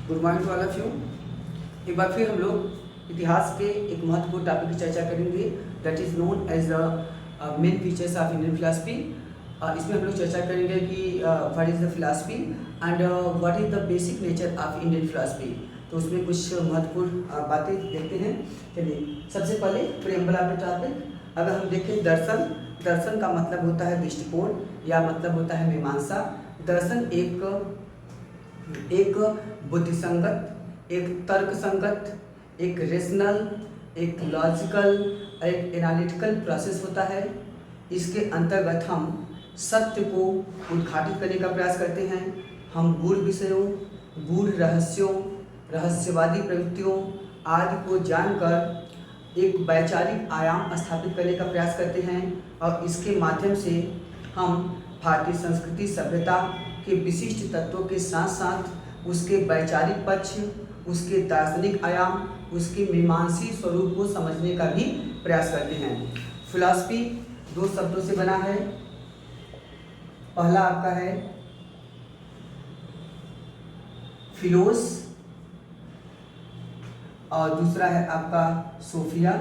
Good morning to all of you. एक बार फिर हम लोग इतिहास के एक महत्वपूर्ण टॉपिक की चर्चा करेंगे, that is known as the main features of Indian philosophy. इसमें हम लोग चर्चा करेंगे कि what is the philosophy and what is the basic nature of Indian philosophy. तो उसमें कुछ महत्वपूर्ण बातें देखते हैं। चलिए, सबसे पहले प्रियम्बल ऑफ द टॉपिक। अगर हम देखें दर्शन, दर्शन का मतलब होता है दृष्टिकोण या मतलब होता है मीमांसा। दर्शन एक बुद्धिसंगत, एक तर्कसंगत, एक रेशनल, एक लॉजिकल, एक एनालिटिकल प्रोसेस होता है। इसके अंतर्गत हम सत्य को उद्घाटित करने का प्रयास करते हैं। हम गूढ़ विषयों, गूढ़ रहस्यों, रहस्यवादी प्रवृत्तियों आदि को जानकर एक वैचारिक आयाम स्थापित करने का प्रयास करते हैं और इसके माध्यम से हम भारतीय संस्कृति सभ्यता के विशिष्ट तत्वों के साथ साथ उसके वैचारिक पक्ष, उसके दार्शनिक आयाम, उसके मीमांसी स्वरूप को समझने का भी प्रयास करते हैं। फिलॉसफी दो शब्दों से बना है। पहला आपका है फिलोस और दूसरा है आपका sophia.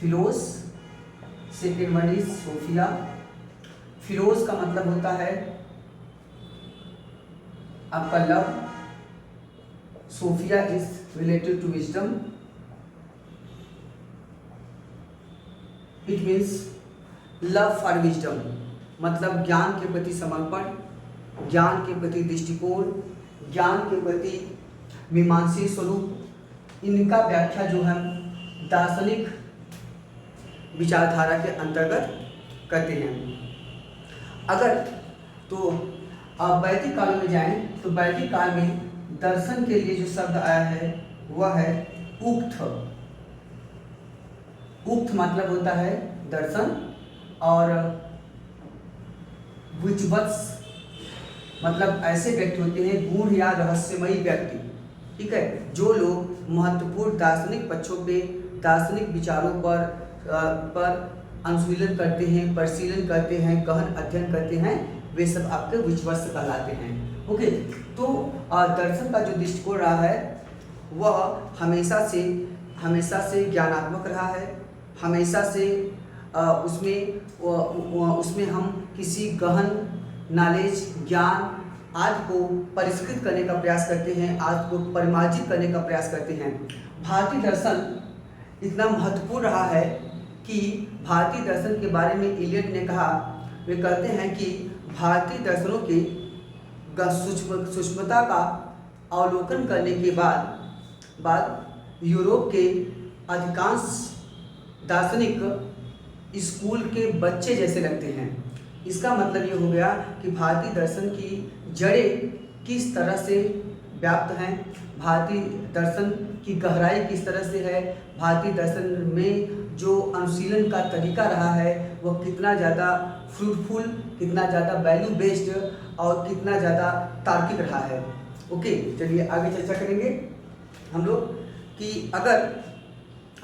Philos, second word is sophia. Philos का मतलब होता है आपका love. Sophia is related to wisdom. It means love for wisdom, मतलब ज्ञान के प्रति समर्पण, ज्ञान के प्रति दृष्टिकोण, ज्ञान के प्रति मीमांसी स्वरूप। इनका व्याख्या जो हम दार्शनिक विचारधारा के अंतर्गत करते हैं। अगर तो वैदिक काल में जाएं तो वैदिक काल में दर्शन के लिए जो शब्द आया है वह है उक्त। उक्त मतलब होता है दर्शन और विचवत्स मतलब ऐसे व्यक्ति होते हैं गूढ़ या रहस्यमयी व्यक्ति, ठीक है, जो लोग महत्वपूर्ण दार्शनिक पक्षों पे, दार्शनिक विचारों पर अनुशीलन करते हैं, परिशीलन करते हैं, गहन अध्ययन करते हैं, वे सब आपके विचवत्स कहलाते हैं। ओके, तो दर्शन का जो दृष्टिकोण रहा है वह हमेशा से ज्ञानात्मक रहा है। हमेशा से उसमें हम किसी गहन नॉलेज, ज्ञान आदि को परिष्कृत करने का प्रयास करते हैं, आदि को परिमार्जित करने का प्रयास करते हैं। भारतीय दर्शन इतना महत्वपूर्ण रहा है कि भारतीय दर्शन के बारे में इलियट ने कहा, वे कहते हैं कि भारतीय दर्शनों के सूक्ष्मता का अवलोकन करने के बाद यूरोप के अधिकांश दार्शनिक स्कूल के बच्चे जैसे लगते हैं। इसका मतलब ये हो गया कि भारतीय दर्शन की जड़ें किस तरह से व्याप्त हैं, भारतीय दर्शन की गहराई किस तरह से है, भारतीय दर्शन में जो अनुशीलन का तरीका रहा है वह कितना ज़्यादा फ्रूटफुल, कितना ज़्यादा वैल्यू बेस्ड और कितना ज़्यादा तार्किक रहा है। ओके, चलिए आगे चर्चा करेंगे हम लोग कि अगर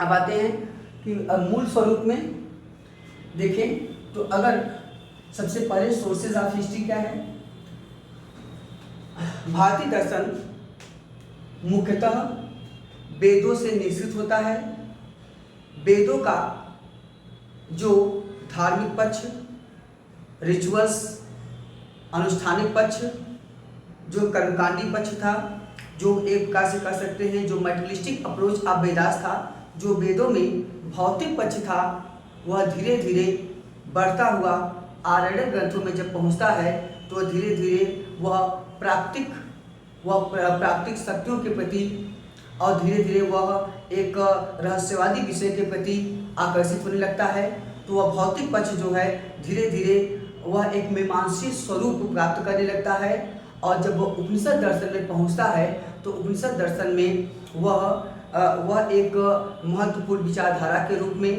अब आते हैं कि मूल स्वरूप में देखें तो अगर सबसे पहले सोर्सेज ऑफ हिस्ट्री क्या है। भारतीय दर्शन मुख्यतः वेदों से निश्चित होता है। वेदों का जो धार्मिक पक्ष, रिचुअल्स, अनुष्ठानिक पक्ष, जो कर्मकांडी पक्ष था, जो एक प्रकार से कह सकते हैं जो मेटलिस्टिक अप्रोच ऑफ वेदास था, जो वेदों में भौतिक पक्ष था, वह धीरे धीरे बढ़ता हुआ आरण्यक ग्रंथों में जब पहुंचता है तो धीरे धीरे वह प्राप्तिक शक्तियों के प्रति और धीरे धीरे वह एक रहस्यवादी विषय के प्रति आकर्षित होने लगता है। तो वह भौतिक पक्ष जो है धीरे धीरे वह एक मीमांसी स्वरूप प्राप्त करने लगता है और जब वह उपनिषद दर्शन में पहुंचता है तो उपनिषद दर्शन में वह एक महत्वपूर्ण विचारधारा के रूप में,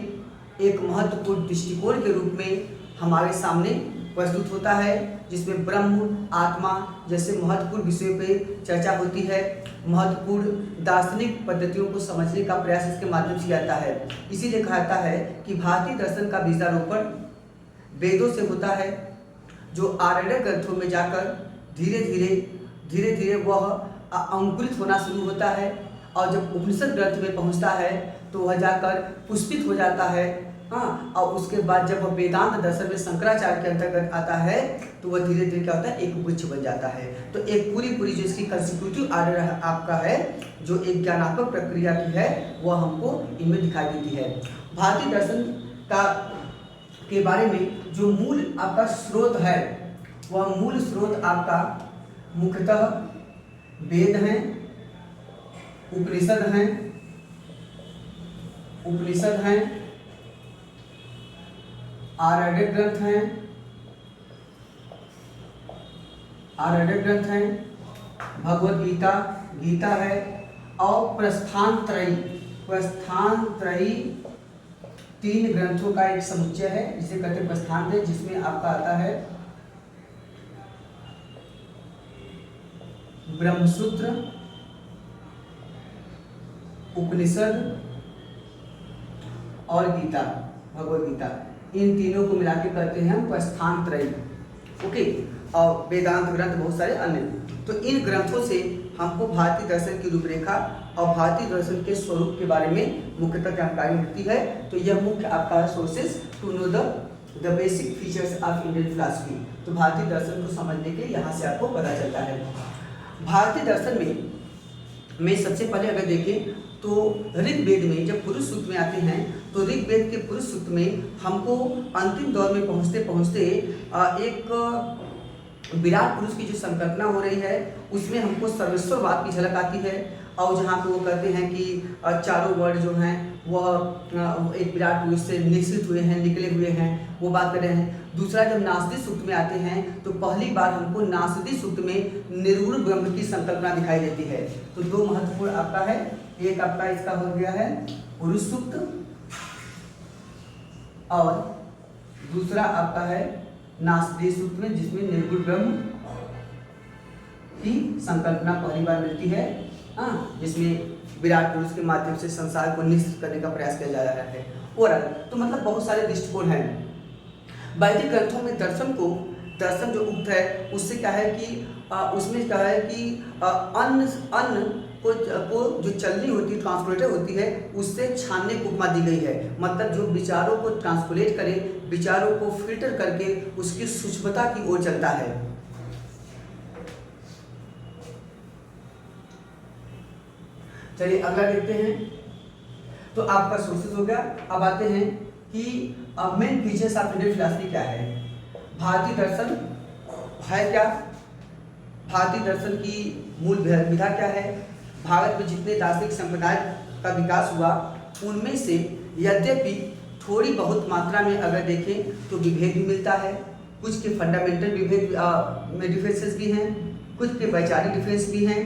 एक महत्वपूर्ण दृष्टिकोण के रूप में हमारे सामने प्रस्तुत होता है, जिसमें ब्रह्म, आत्मा जैसे महत्वपूर्ण विषयों पे चर्चा होती है। महत्वपूर्ण दार्शनिक पद्धतियों को समझने का प्रयास इसके माध्यम से आता है। इसीलिए कहा जाता है कि भारतीय दर्शन का बीजारोपण वेदों से होता है, जो आरण्यक ग्रंथों में जाकर धीरे धीरे वह अंकुरित होना शुरू होता है, और जब उपनिषद ग्रंथ में पहुंचता है तो वह जाकर पुष्पित हो जाता है। हाँ, और उसके बाद जब वह वेदांत दर्शन में शंकराचार्य के अंतर्गत आता है तो वह धीरे धीरे क्या होता है, एक वृक्ष बन जाता है। तो एक पूरी जो इसकी कंस्टिट्यूटिव आर्डर आपका है, जो एक ज्ञानात्मक प्रक्रिया की है, वह हमको इनमें दिखाई देती है। भारतीय दर्शन का के बारे में जो मूल आपका स्रोत है, वह मूल स्रोत आपका मुख्यतः वेद हैं, उपनिषद हैं, आर्य ग्रंथ हैं, भगवद गीता है, और प्रस्थान त्रयी 3 ग्रंथों का एक समुच्चय है जिसे कहते हैं प्रस्थान त्रयी, जिसमें आपका आता है ब्रह्मसूत्र, उपनिषद और गीता, भगवद गीता। इन तीनों को मिला के कहते हैं हम प्रस्थान त्रयी। ओके, और वेदांत ग्रंथ बहुत सारे अन्य। तो इन ग्रंथों से हमको भारतीय दर्शन की रूपरेखा और भारतीय दर्शन के स्वरूप के बारे में मुख्यतः जानकारी मिलती है। तो यह मुख्य आपका sources to know the basic features of Indian philosophy. तो भारतीय दर्शन को समझने के यहाँ से आपको पता चलता है। भारतीय दर्शन में सबसे पहले अगर देखें तो ऋग्वेद में जब पुरुष सूक्त में आते हैं, तो ऋग्वेद के पुरुष सूक्त में हमको अंतिम दौर में पहुँचते पहुँचते एक विराट पुरुष की जो संकल्पना हो रही है, उसमें हमको सर्वेश्वरवाद की झलक आती है। और जहाँ पे वो कहते हैं कि चारों वर्ण जो हैं वह एक विराट पुरुष से निश्चित हुए हैं, निकले हुए हैं, वो बात कर रहे हैं। दूसरा, जब नासदी सूक्त में आते हैं तो पहली बार हमको नासदी सूक्त में निर्गुण ब्रह्म की संकल्पना दिखाई देती है। तो 2 महत्वपूर्ण आपका है, एक आपका इसका हो गया है पुरुष सूक्त, और दूसरा आपका है नासदी सूक्त में, जिसमें निर्गुण ब्रह्म की संकल्पना पहली बार मिलती है। जिसमें विराट पुरुष के माध्यम से संसार को निश्चित करने का प्रयास किया जा रहा है। और तो मतलब बहुत सारे दृष्टिकोण हैं वैदिक ग्रंथों में। दर्शन जो उक्त है उससे क्या है कि उसमें क्या है कि अन्न को जो चलनी होती है, ट्रांसपोलेटर होती है, उससे छानने की उपमा दी गई है। मतलब जो विचारों को ट्रांसपोलेट करे, विचारों को फिल्टर करके उसकी सूक्ष्मता की ओर चलता है। चलिए अगला देखते हैं। तो आपका सोर्सेज हो गया। अब आते हैं कि main features of Indian philosophy क्या है। भारतीय दर्शन है क्या, भारतीय दर्शन की मूल विधा क्या है। भारत में जितने दार्शनिक संप्रदाय का विकास हुआ उनमें से यद्यपि थोड़ी बहुत मात्रा में अगर देखें तो विभेद भी मिलता है। कुछ के फंडामेंटल विभेद में डिफरेंसेस भी हैं, कुछ के वैचारिक डिफरेंस भी हैं,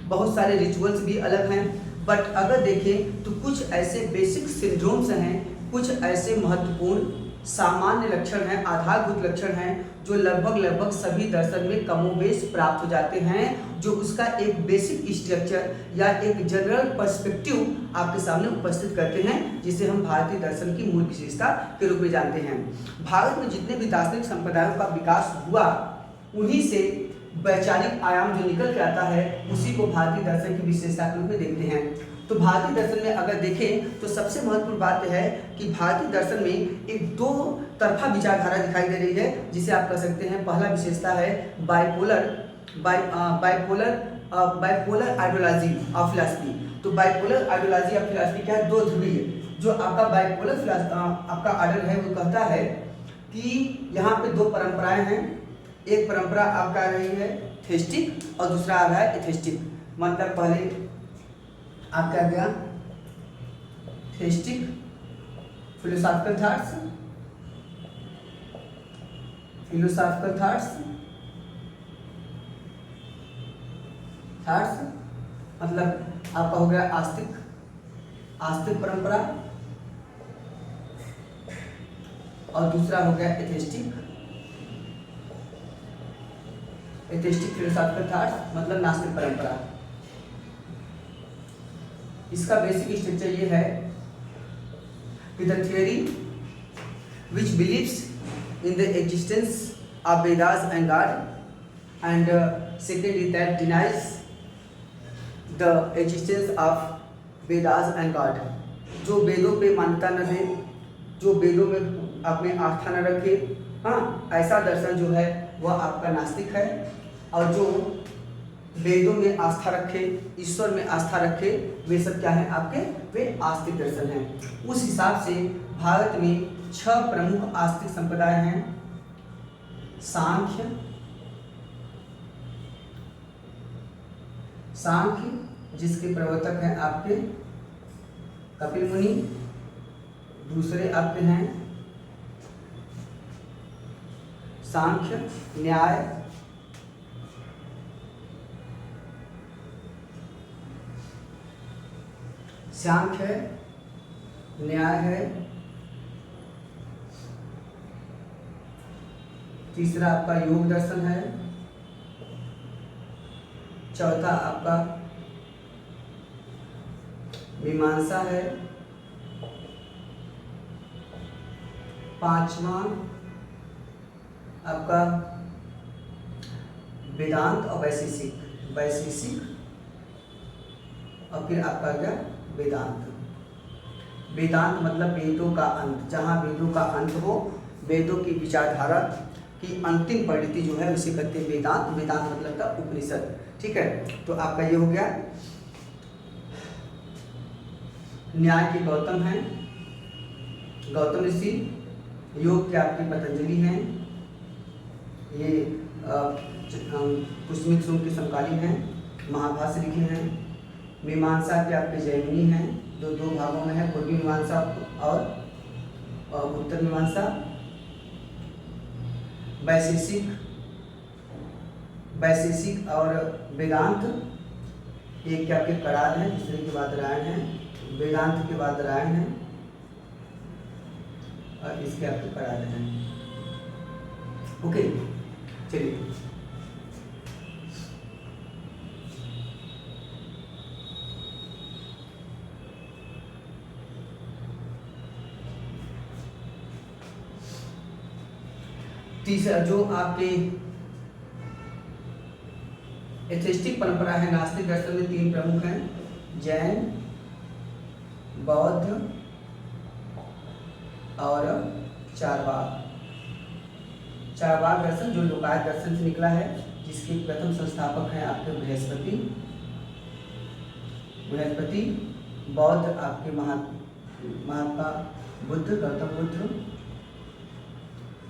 बहुत सारे रिचुअल्स भी अलग हैं। बट अगर देखें तो कुछ ऐसे बेसिक सिंड्रोम्स हैं, कुछ ऐसे महत्वपूर्ण सामान्य लक्षण हैं, आधारभूत लक्षण हैं, जो लगभग सभी दर्शन में कमोबेश प्राप्त हो जाते हैं, जो उसका एक बेसिक स्ट्रक्चर या एक जनरल पर्सपेक्टिव आपके सामने उपस्थित करते हैं, जिसे हम भारतीय दर्शन की मूल विशेषता के रूप में जानते हैं। भारत में जितने भी दार्शनिक संप्रदायों का विकास हुआ, उन्हीं से वैचारिक आयाम जो निकल के आता है, उसी को भारतीय दर्शन की विशेषता के रूप में देखते हैं। तो भारतीय दर्शन में अगर देखें तो सबसे महत्वपूर्ण बात यह है कि भारतीय दर्शन में एक 2 तरफा विचारधारा दिखाई दे रही है, जिसे आप कह सकते हैं पहला विशेषता है बाइपोलर आइडियोलॉजी ऑफ फिलॉसफी। तो बाइपोलर आइडियोलॉजी ऑफ फिलॉसफी क्या है, 2 ध्रुवीय। जो आपका बाइपोलर आपका आर्डर है वो कहता है कि यहाँ पे 2 परंपराएं हैं। एक परंपरा आपका आ रही है थेस्टिक और दूसरा आ रहा है एथेस्टिक। मतलब पहले आपका गया थेस्टिक फिलोसॉफिकल थॉट्स मतलब आपका हो गया आस्तिक परंपरा, और दूसरा हो गया एथेस्टिक फिलोसॉफिकल थॉट्स मतलब नास्तिक परंपरा। इसका बेसिक स्ट्रक्चर ये है कि the theory which believes in the existence of Vedas and God, and second is that denies the existence of Vedas and God, जो वेदों पे मान्यता न दे, जो वेदों में अपने आस्था न रखे, हाँ, ऐसा दर्शन जो है वह आपका नास्तिक है। और जो वेदों में आस्था रखे, ईश्वर में आस्था रखे, वे सब क्या है आपके, वे आस्तिक दर्शन हैं। उस हिसाब से भारत में 6 प्रमुख आस्तिक संप्रदाय हैं। सांख्य, जिसके प्रवर्तक हैं आपके कपिल मुनि, दूसरे आपके हैं सांख्य न्याय, सांख्य है, न्याय है, तीसरा आपका योग दर्शन है, चौथा आपका मीमांसा है, पांचवा आपका वेदांत और वैशेषिक, और फिर आपका क्या वेदांत। वेदांत मतलब वेदों का अंत, जहाँ वेदों का अंत हो, वेदों की विचारधारा की अंतिम परिणति जो है उसे कहते हैं वेदांत। वेदांत मतलब था उपनिषद, ठीक है। तो आपका ये हो गया। न्याय के गौतम हैं, गौतम ऋषि। योग के आपके पतंजलि हैं, ये कुसुमित सोम के समकालीन हैं, महाभाष्य लिखे हैं। मीमांसा के आपके जैमिनी हैं, जो 2 भागों में है, पूर्वी मीमांसा और उत्तर मीमांसा। वैशेषिक और वेदांत, एक के आपके कराद हैं, दूसरे के बाद रायण हैं, वेदांत के बाद रायण हैं और इसके आपके कराद हैं। ओके, चलिए तीसरा जो आपके एथेइस्टिक परंपरा है नास्तिक दर्शन में 3 प्रमुख हैं, जैन, बौद्ध और चारवाक। चारवाक दर्शन जो लोकायत दर्शन से निकला है, जिसके प्रथम संस्थापक हैं आपके बृहस्पति। बौद्ध आपके महात्मा बुद्ध,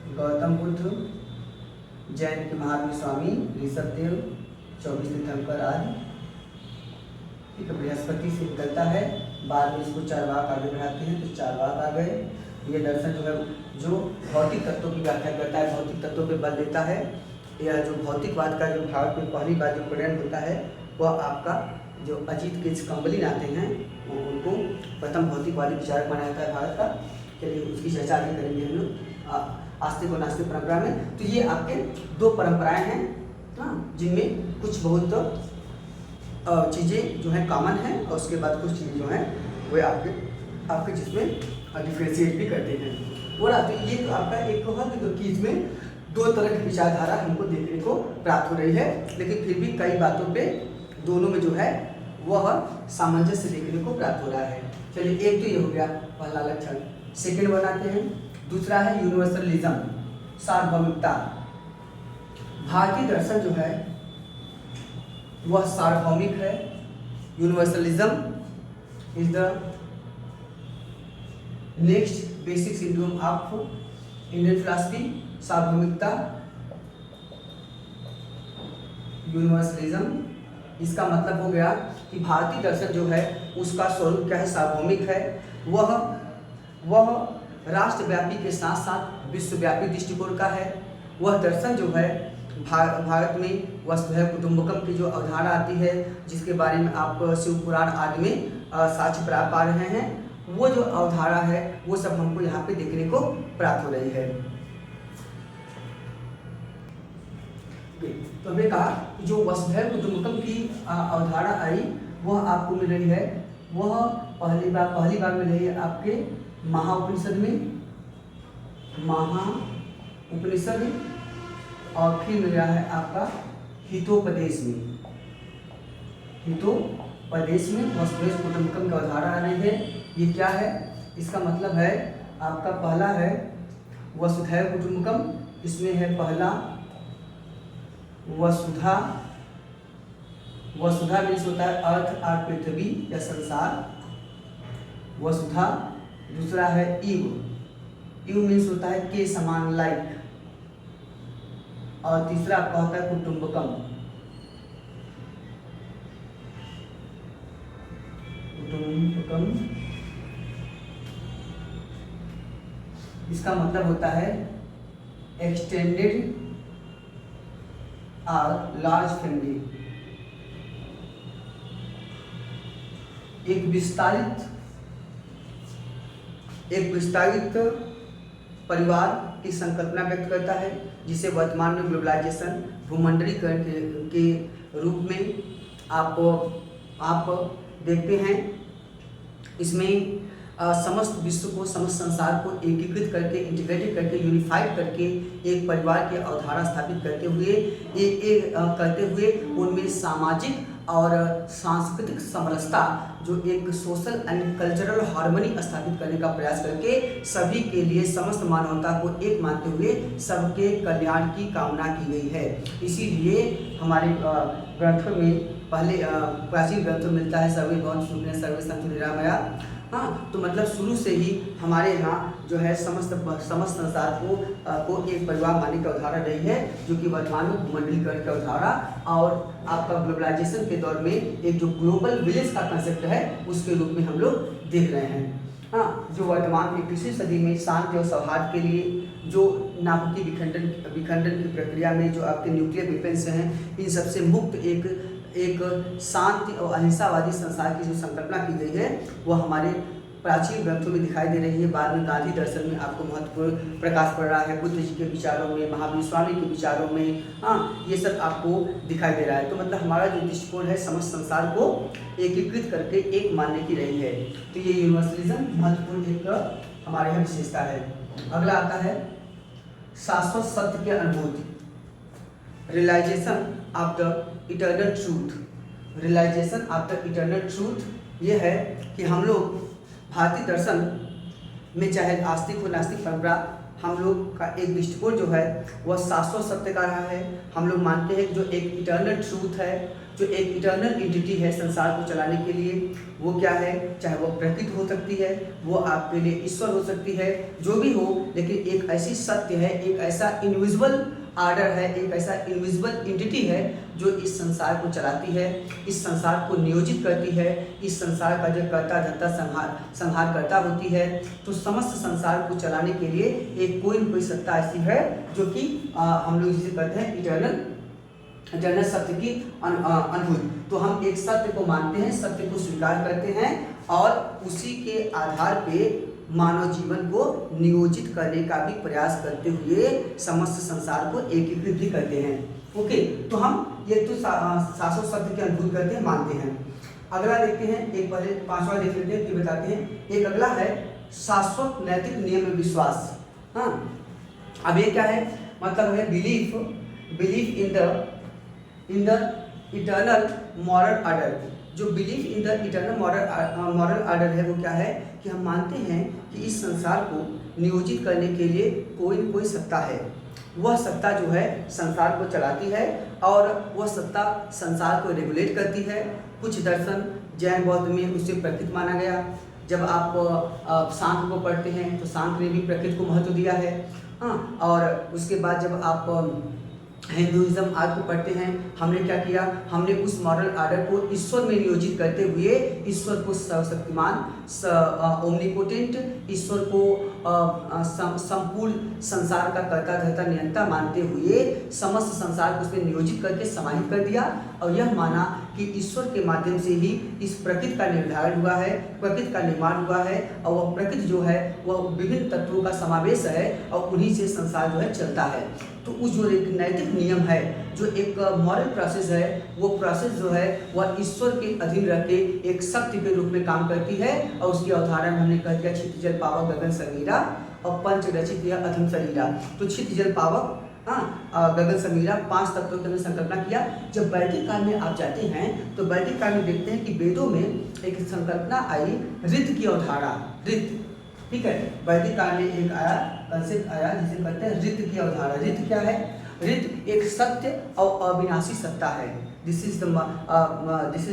गौतम बुद्ध। जैन के महावीर स्वामी, ऋषभदेव, 24 तीर्थंकर आदि। ठीक है, बृहस्पति से निकलता है, बाद में इसको चारवाक आगे बढ़ाते हैं, तो चारवाक आ गए। ये दर्शन जो है जो भौतिक तत्वों की व्याख्या करता है, भौतिक तत्वों पे बल देता है। यह जो भौतिकवाद का जो भारत में पहली बार जो प्रकरण होता है, वह आपका जो अजीत के कंबली आते हैं, उनको प्रथम भौतिकवादी विचारक माना जाता है भारत का। चलिए उसकी चर्चा आगे करेंगे हम लोग आस्तिक और नास्तिक परंपरा में। तो ये आपके 2 परंपराएं हैं, हाँ, जिनमें कुछ बहुत चीज़ें जो हैं कॉमन हैं, और उसके बाद कुछ चीज़ें जो हैं वो आपके जिसमें डिफ्रेंशिएट भी करते हैं। और तो ये तो आपका एक हुआ कि इसमें 2 तरह की विचारधारा हमको देखने को प्राप्त हो रही है, लेकिन फिर भी कई बातों पे दोनों में जो है वह सामंजस्य देखने को प्राप्त हो रहा है। चलिए, एक तो ये हो गया पहला लक्षण। सेकेंड बनाते हैं, दूसरा है यूनिवर्सलिज्म, सार्वभौमिकता। भारतीय दर्शन जो है वह सार्वभौमिक है। Universalism is the next basic syndrome of Indian philosophy. सार्वभौमिकता, यूनिवर्सलिज्म, इसका मतलब हो गया कि भारतीय दर्शन जो है उसका स्वरूप क्या है, सार्वभौमिक है। वह राष्ट्रव्यापी के साथ साथ विश्वव्यापी दृष्टिकोण का है। वह दर्शन जो है भारत में वसुधैव कुटुंबकम की जो अवधारणा आती है, जिसके बारे में आप शिव पुराण आदि में साक्ष्य प्राप्त पा रहे हैं, वो जो अवधारणा है वो सब हमको यहाँ पे देखने को प्राप्त हो रही है। तो हमने कहा कि जो वसुधैव कुटुंबकम की अवधारणा आई वह आपको मिल रही है, वह पहली बार मिल रही है आपके महाउपनिषद में, महाउपनिषद, और फिर मिल रहा है आपका हितोपदेश में। हितोपदेश प्रदेश में वसुधैव कुटुम्बकम की अवधारणा आ रही है। ये क्या है? इसका मतलब है आपका पहला है वसुधैव कुटुम्बकम, इसमें है पहला वसुधा। वसुधा मीन्स होता है अर्थ और पृथ्वी या संसार, वसुधा। दूसरा है इव, इव मीन्स होता है के समान, लाइक। और तीसरा आपका होता है कुटुम्बकम, कुटुम्बकम इसका मतलब होता है एक्सटेंडेड और लार्ज फैमिली, एक विस्तारित परिवार की संकल्पना व्यक्त करता है, जिसे वर्तमान में ग्लोबलाइजेशन, भूमंडलीकरण के रूप में आप देखते हैं। इसमें समस्त विश्व को, समस्त संसार को एकीकृत करके, इंटीग्रेटेड करके, यूनिफाइड करके एक परिवार की अवधारणा स्थापित करते हुए उनमें सामाजिक और सांस्कृतिक समरसता, जो एक सोशल एंड कल्चरल हार्मनी स्थापित करने का प्रयास करके सभी के लिए, समस्त मानवता को एक मानते हुए सबके कल्याण की कामना की गई है। इसीलिए हमारे ग्रंथों में, पहले प्राचीन ग्रंथों में मिलता है सर्वे भवन्तु सुखिनः सर्वे सन्तु निरामयाः। हाँ, तो मतलब शुरू से ही हमारे यहाँ जो है समस्त संसार को एक परिवार मानने की अवधारणा रही है, जो कि वर्तमान में भूमंडलीकरण की अवधारणा और आपका ग्लोबलाइजेशन के दौर में एक जो ग्लोबल विलेज का कंसेप्ट है उसके रूप में हम लोग देख रहे हैं। हाँ, जो वर्तमान में 21वीं सदी में शांति और सौहार्द के लिए, जो नाभिकीय विखंडन की प्रक्रिया में जो आपके न्यूक्लियर वेपन्स हैं, इन सबसे मुक्त एक शांति और अहिंसावादी संसार की जो संकल्पना की गई है, वह हमारे प्राचीन ग्रंथों में दिखाई दे रही है। बाद में गांधी दर्शन में आपको महत्वपूर्ण प्रकाश पड़ रहा है, बुद्ध जी के विचारों में, महावीर स्वामी के विचारों में, हाँ, ये सब आपको दिखाई दे रहा है। तो मतलब हमारा जो दृष्टिकोण है समस्त संसार को एकीकृत करके एक मानने की रही है। तो ये यूनिवर्सलिज्म महत्वपूर्ण एक हमारे यहाँ विशेषता है। अगला आता है शाश्वत सत्य की अनुभूति, realisation of the eternal truth. Realisation of the eternal truth ये है कि हम लोग भारतीय दर्शन में, चाहे आस्तिक हो नास्तिक परंपरा, हम लोग का एक दृष्टिकोण जो है वह शाश्वत सत्य का रहा है। हम लोग मानते हैं कि जो एक इटर्नल ट्रूथ है, जो एक इटर्नल एंटिटी है संसार को चलाने के लिए, वो क्या है? चाहे वो प्रकृति हो सकती है, वो आपके लिए ईश्वर हो सकती है, जो भी हो, लेकिन एक ऐसी सत्य है, एक ऐसा इनविजिबल आर्डर है, एक ऐसा इनविजिबल एंटिटी है जो इस संसार को चलाती है, इस संसार को नियोजित करती है, इस संसार का जो कर्ता धर्ता संहार करता होती है। तो समस्त संसार को चलाने के लिए एक कोई न कोई सत्ता ऐसी है जो कि हम लोग जिसे कहते हैं इटर्नल सत्य की अनुभूति। तो हम एक सत्य को मानते हैं, सत्य को स्वीकार करते हैं और उसी के आधार पे मानव जीवन को नियोजित करने का भी प्रयास करते हुए समस्त संसार को एकीकृत भी करते हैं। ओके, तो हम ये तो शाश्वत सत्य की अनुभूति करते हैं, मानते हैं। अगला देखते हैं, एक पहले पांचवा देख लेते हैं, फिर बताते हैं। एक अगला है शाश्वत नैतिक नियम में विश्वास। हाँ, अब ये क्या है? मतलब है belief in the eternal moral order. जो belief in the eternal moral order है वो क्या है? कि हम मानते हैं कि इस संसार को नियोजित करने के लिए कोई न कोई सत्ता है। वह सत्ता जो है संसार को चलाती है और वह सत्ता संसार को रेगुलेट करती है। कुछ दर्शन जैन बौद्ध में उसे प्रकृति माना गया। जब आप सांख्य को पढ़ते हैं तो सांख्य ने भी प्रकृति को महत्व दिया है। हाँ, और उसके बाद जब आप हिंदुइज्म आदि को पढ़ते हैं, हमने क्या किया? हमने उस मॉरल आर्डर को ईश्वर में नियोजित करते हुए ईश्वर को सर्वशक्तिमान, ओमनिपोटेंट, ईश्वर को संपूर्ण संसार का कर्ता धर्ता नियंता मानते हुए समस्त संसार को उसमें नियोजित करके समाहित कर दिया और यह माना कि ईश्वर के माध्यम से ही इस प्रकृति का निर्धारण हुआ है, प्रकृति का निर्माण हुआ है और वह प्रकृति जो है वह विभिन्न तत्वों का समावेश है और उन्हीं से संसार जो है चलता है। तो उस जो एक नैतिक नियम है, जो एक मॉरल प्रोसेस है, वो प्रोसेस जो है वह ईश्वर के अधीन रह के एक शक्ति के रूप में काम करती है और उसकी अवधारणा हमने कह दिया क्षितिज जल पावक गगन समीरा और पंच रचित या अधम शरीरा। तो क्षितिज जल पावक हाँ, गगन समीरा 5 तत्वों की हमने संकल्पना किया। जब वैदिक काल में आप जाते हैं तो वैदिक काल में देखते हैं कि वेदों में एक संकल्पना आई, ऋत की अवधारणा, ऋत, ठीक है। वैदिक काल में एक आया, कंसेप्ट आया जिसे कहते हैं ऋत की अवधारणा। ऋत क्या है? ऋत एक सत्य और अविनाशी सत्ता है। This is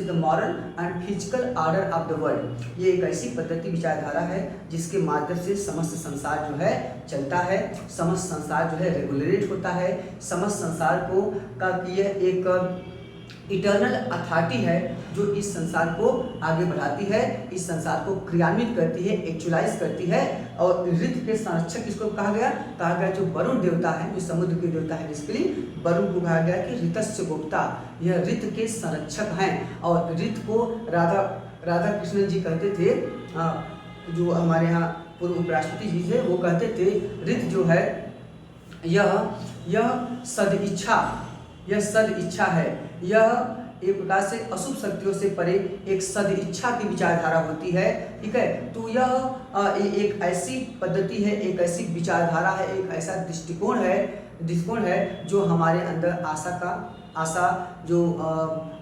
the moral and physical order of the world. ये एक ऐसी पद्धति विचारधारा है जिसके माध्यम से समस्त संसार जो है चलता है, समस्त संसार जो है रेगुलेट होता है, समस्त संसार को का यह एक इटर्नल अथॉरिटी है जो इस संसार को आगे बढ़ाती है, इस संसार को क्रियान्वित करती है, एक्चुअलाइज करती है। और ऋत के संरक्षक किसको कहा गया? कहा गया जो वरुण देवता है, जो समुद्र के देवता है, बेसिकली वरुण को कहा गया कि ऋतस्य गुप्ता, यह ऋत के संरक्षक हैं। और ऋत को राधा कृष्ण जी कहते थे, जो हमारे यहाँ पूर्व उपराष्ट्रपति जी थे, वो कहते थे ऋत जो है यह सद इच्छा है, यह एक प्रकार से अशुभ शक्तियों से परे एक सद इच्छा की विचारधारा होती है, ठीक है। तो यह एक ऐसी पद्धति है, एक ऐसी विचारधारा है, एक ऐसा दृष्टिकोण है जो हमारे अंदर आशा जो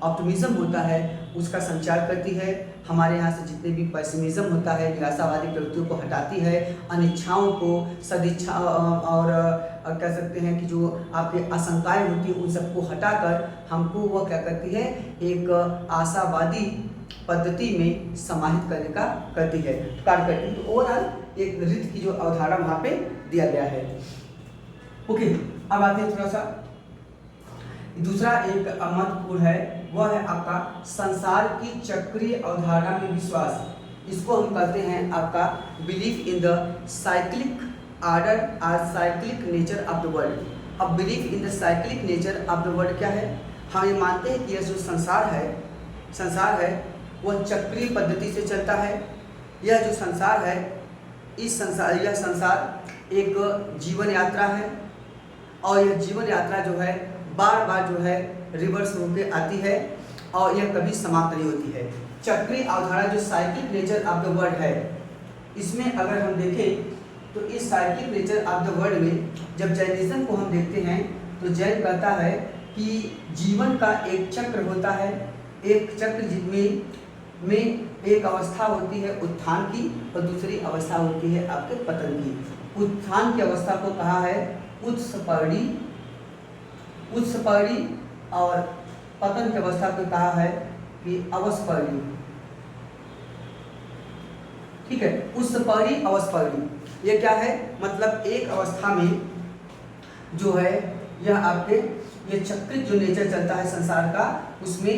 ऑप्टिमिज्म होता है उसका संचार करती है। हमारे यहाँ से जितने भी पेसिमिज्म होता है, निराशावादी प्रवृत्तियों को हटाती है, अनिच्छाओं को सदिच्छा और कह सकते हैं कि जो आपके आशंकाएं होती है उन सबको हटाकर हमको वह क्या करती है, एक आशावादी पद्धति में समाहित करने का करती है, कार्य करती है। तो ओवरऑल एक ऋत की जो अवधारणा वहाँ पे दिया गया है। ओके, अब आते हैं थोड़ा सा दूसरा एक महत्वपूर्ण है, वह है आपका संसार की चक्रीय अवधारणा में विश्वास। इसको हम कहते हैं आपका belief in the cyclic order और cyclic nature of the world. अब belief in the cyclic nature of the world क्या है? हम ये मानते हैं कि यह जो संसार है वह चक्रीय पद्धति से चलता है। यह जो संसार है, यह संसार एक जीवन यात्रा है और यह जीवन यात्रा जो है बार बार जो है रिवर्स होकर आती है और यह कभी समाप्त नहीं होती है। चक्रीय अवधारणा जो cyclic nature of the world है, इसमें अगर हम देखें तो इस cyclic nature of the world में जब जैनिज्म को हम देखते हैं तो जैन कहता है कि जीवन का एक चक्र होता है, एक चक्र जिसमें एक अवस्था होती है उत्थान की और दूसरी अवस्था होती है आपके पतन की। उत्थान की अवस्था को कहा है उत्सपर्णी और पतन की अवस्था को कहा है कि अवस्पर्णी, ठीक है। उत्सपर्णी अवस्पर्णी ये क्या है? मतलब एक अवस्था में जो है यह आपके ये चक्रित जो नेचर चलता है संसार का, उसमें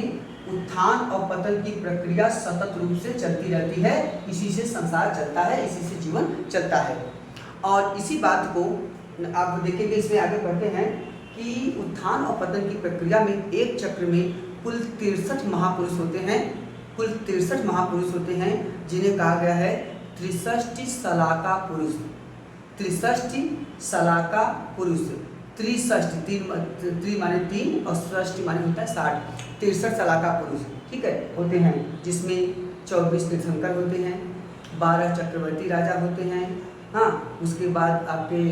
उत्थान और पतन की प्रक्रिया सतत रूप से चलती रहती है। इसी से संसार चलता है, इसी से जीवन चलता है। और इसी बात को आप देखेंगे, इसमें आगे पढ़ते हैं कि उत्थान और पतन की प्रक्रिया में एक चक्र में कुल 63 महापुरुष होते हैं, कुल 63 महापुरुष होते हैं जिन्हें कहा गया है 63 सलाका पुरुष। 63 सलाका पुरुष, 63 3 माने 3 और सृष्टि माने होता है 60। 63 सलाका पुरुष, ठीक है, होते हैं, जिसमें 24 तीर्थंकर होते हैं, 12 चक्रवर्ती राजा होते हैं। हाँ, उसके बाद आपके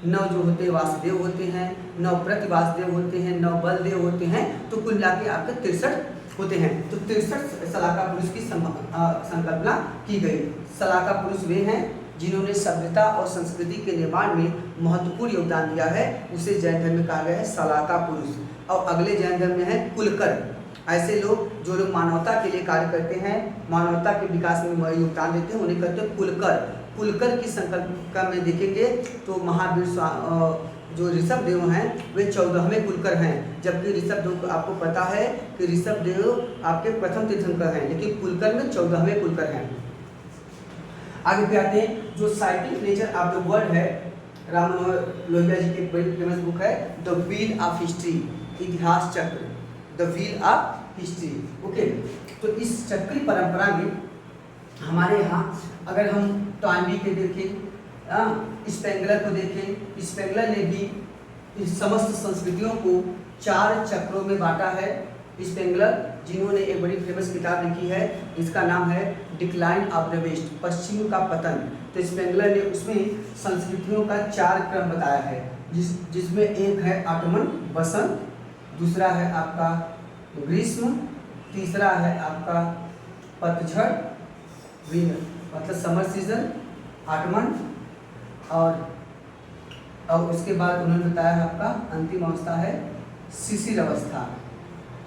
9 जो होते हैं वासुदेव होते हैं, 9 प्रति वासुदेव होते हैं, 9 बलदेव होते हैं। तो कुल मिला के आपके 63 होते हैं। तो 63 सलाका पुरुष की संकल्पना की गई। सलाका पुरुष वे हैं जिन्होंने सभ्यता और संस्कृति के निर्माण में महत्वपूर्ण योगदान दिया है, उसे जैन धर्म में कहा गया है सलाका पुरुष। और अगले जैन धर्म में है कुलकर, ऐसे लोग जो लोग मानवता के लिए कार्य करते हैं, मानवता के विकास में योगदान देते हैं, उन्हें कहते हैं कुलकर। कुलकर की संकल्पना में देखेंगे तो महावीर जो ऋषभ देव हैं वे 14वें कुलकर हैं, जबकि ऋषभ देव को आपको पता है कि ऋषभ देव आपके प्रथम तीर्थंकर हैं, लेकिन कुलकर में 14वें कुलकर हैं। आगे पे आते हैं, जो cyclic nature of the world है, राम मनोहर लोहिया जी की एक बड़ी फेमस बुक है द व्हील ऑफ हिस्ट्री, इतिहास चक्र, the wheel of history. Okay, तो इस चक्री परंपरा में हमारे यहाँ अगर हम टॉयनबी के देखें, स्पेंगलर को देखें, स्पेंगलर ने भी इस समस्त संस्कृतियों को 4 चक्रों में बांटा है। स्पेंगलर जिन्होंने एक बड़ी फेमस किताब लिखी है, इसका नाम है डिक्लाइन ऑफ द वेस्ट, पश्चिम का पतन। तो स्पेंगलर ने उसमें संस्कृतियों का 4 क्रम बताया है। जिसमें एक है ऑटमन बसंत, दूसरा है आपका ग्रीष्म, तीसरा है आपका पतझड़ विंटर मतलब समर सीजन ऑटमन, और उसके बाद उन्होंने बताया है आपका अंतिम अवस्था है शिशिर अवस्था।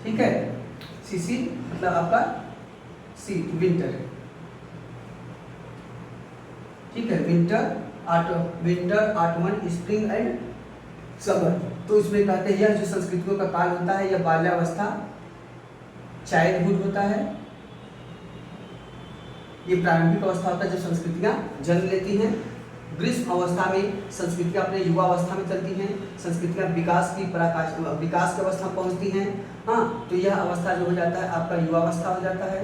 ठीक है, शिशिर मतलब आपका विंटर। ठीक है, winter ottoman spring and summer. तो इसमें कहते हैं यह जो संस्कृतियों का काल होता है यह बाल्यावस्था चाइल्डहुड होता है, ये प्रारंभिक अवस्था होता है जब संस्कृतियां जन्म लेती हैं। ग्रीष्म अवस्था में संस्कृतियां अपने युवा अवस्था में चलती हैं, संस्कृतियां विकास की अवस्था में पहुंचती हैं। हाँ, तो यह अवस्था जो हो जाता है आपका युवा अवस्था हो जाता है।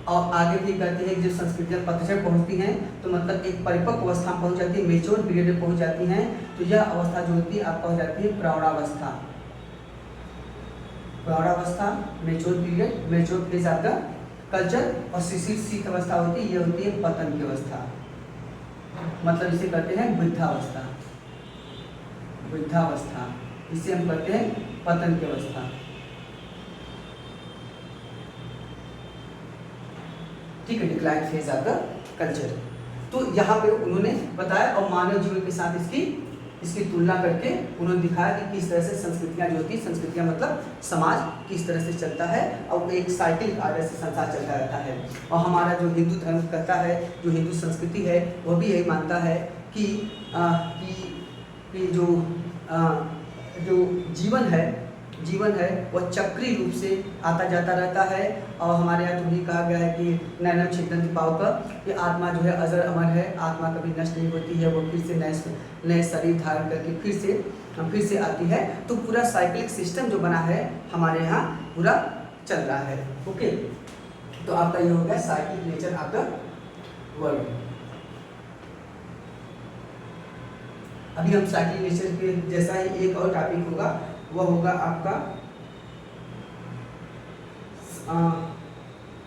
और आगे भी कहते हैं कि जब संस्कृतियां पतझड़ पहुंचती हैं तो मतलब एक परिपक्व अवस्था में पहुंच जाती है, मेच्योर पीरियड में पहुंच जाती हैं, तो यह अवस्था जो होती है आपका हो जाती है प्रौढ़ावस्था। प्रौढ़ावस्था मेच्योर पीरियड, मेच्योर फेज आपका कल्चर। और शिशिर शीत अवस्था होती है, ये होती है पतन की अवस्था, मतलब इसे कहते हैं वृद्धावस्था। वृद्धावस्था इसे हम कहते हैं पतन की अवस्था। ठीक है, decline phase of the culture. तो यहाँ पे उन्होंने बताया और मानव जीवन के साथ इसकी तुलना करके उन्होंने दिखाया कि किस तरह से संस्कृतियाँ जो होती है, संस्कृतियाँ मतलब समाज किस तरह से चलता है और एक साइकिल आदर्श से संसार चलता रहता है। और हमारा जो हिंदू धर्म कहता है, जो हिंदू संस्कृति है, वह भी यही मानता है कि जो जीवन है वह चक्रीय रूप से आता जाता रहता है। और हमारे यहाँ तो भी कहा गया है कि नैनम छिदन्ति पावक, ये आत्मा जो है अजर अमर है, आत्मा कभी नष्ट नहीं होती है, वो फिर से नए शरीर धारण करके फिर से आती है। तो पूरा साइक्लिक सिस्टम जो बना है हमारे यहाँ पूरा चल रहा है। ओके, तो आपका ये हो गया cyclic nature of the world. अभी हम साइक्लिक नेचर के जैसा ही एक और टॉपिक होगा, वह होगा आपका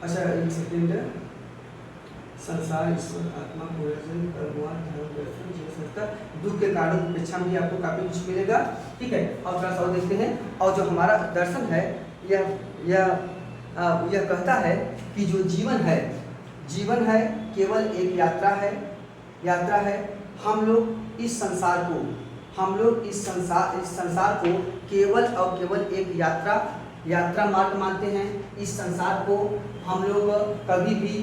अच्छा एक सेकेंड, संसार ईश्वर आत्मा पूर्वजन कर्मवाद धर्म दर्शन जीव संस्था दुख के कारण अपेक्षा में भी आपको काफी कुछ मिलेगा। ठीक है, और थोड़ा सा देखते हैं। और जो हमारा दर्शन है यह कहता है कि जो जीवन है केवल एक यात्रा है। हम लोग इस संसार को केवल और केवल एक यात्रा मार्ग मानते हैं। इस संसार को हम लोग कभी भी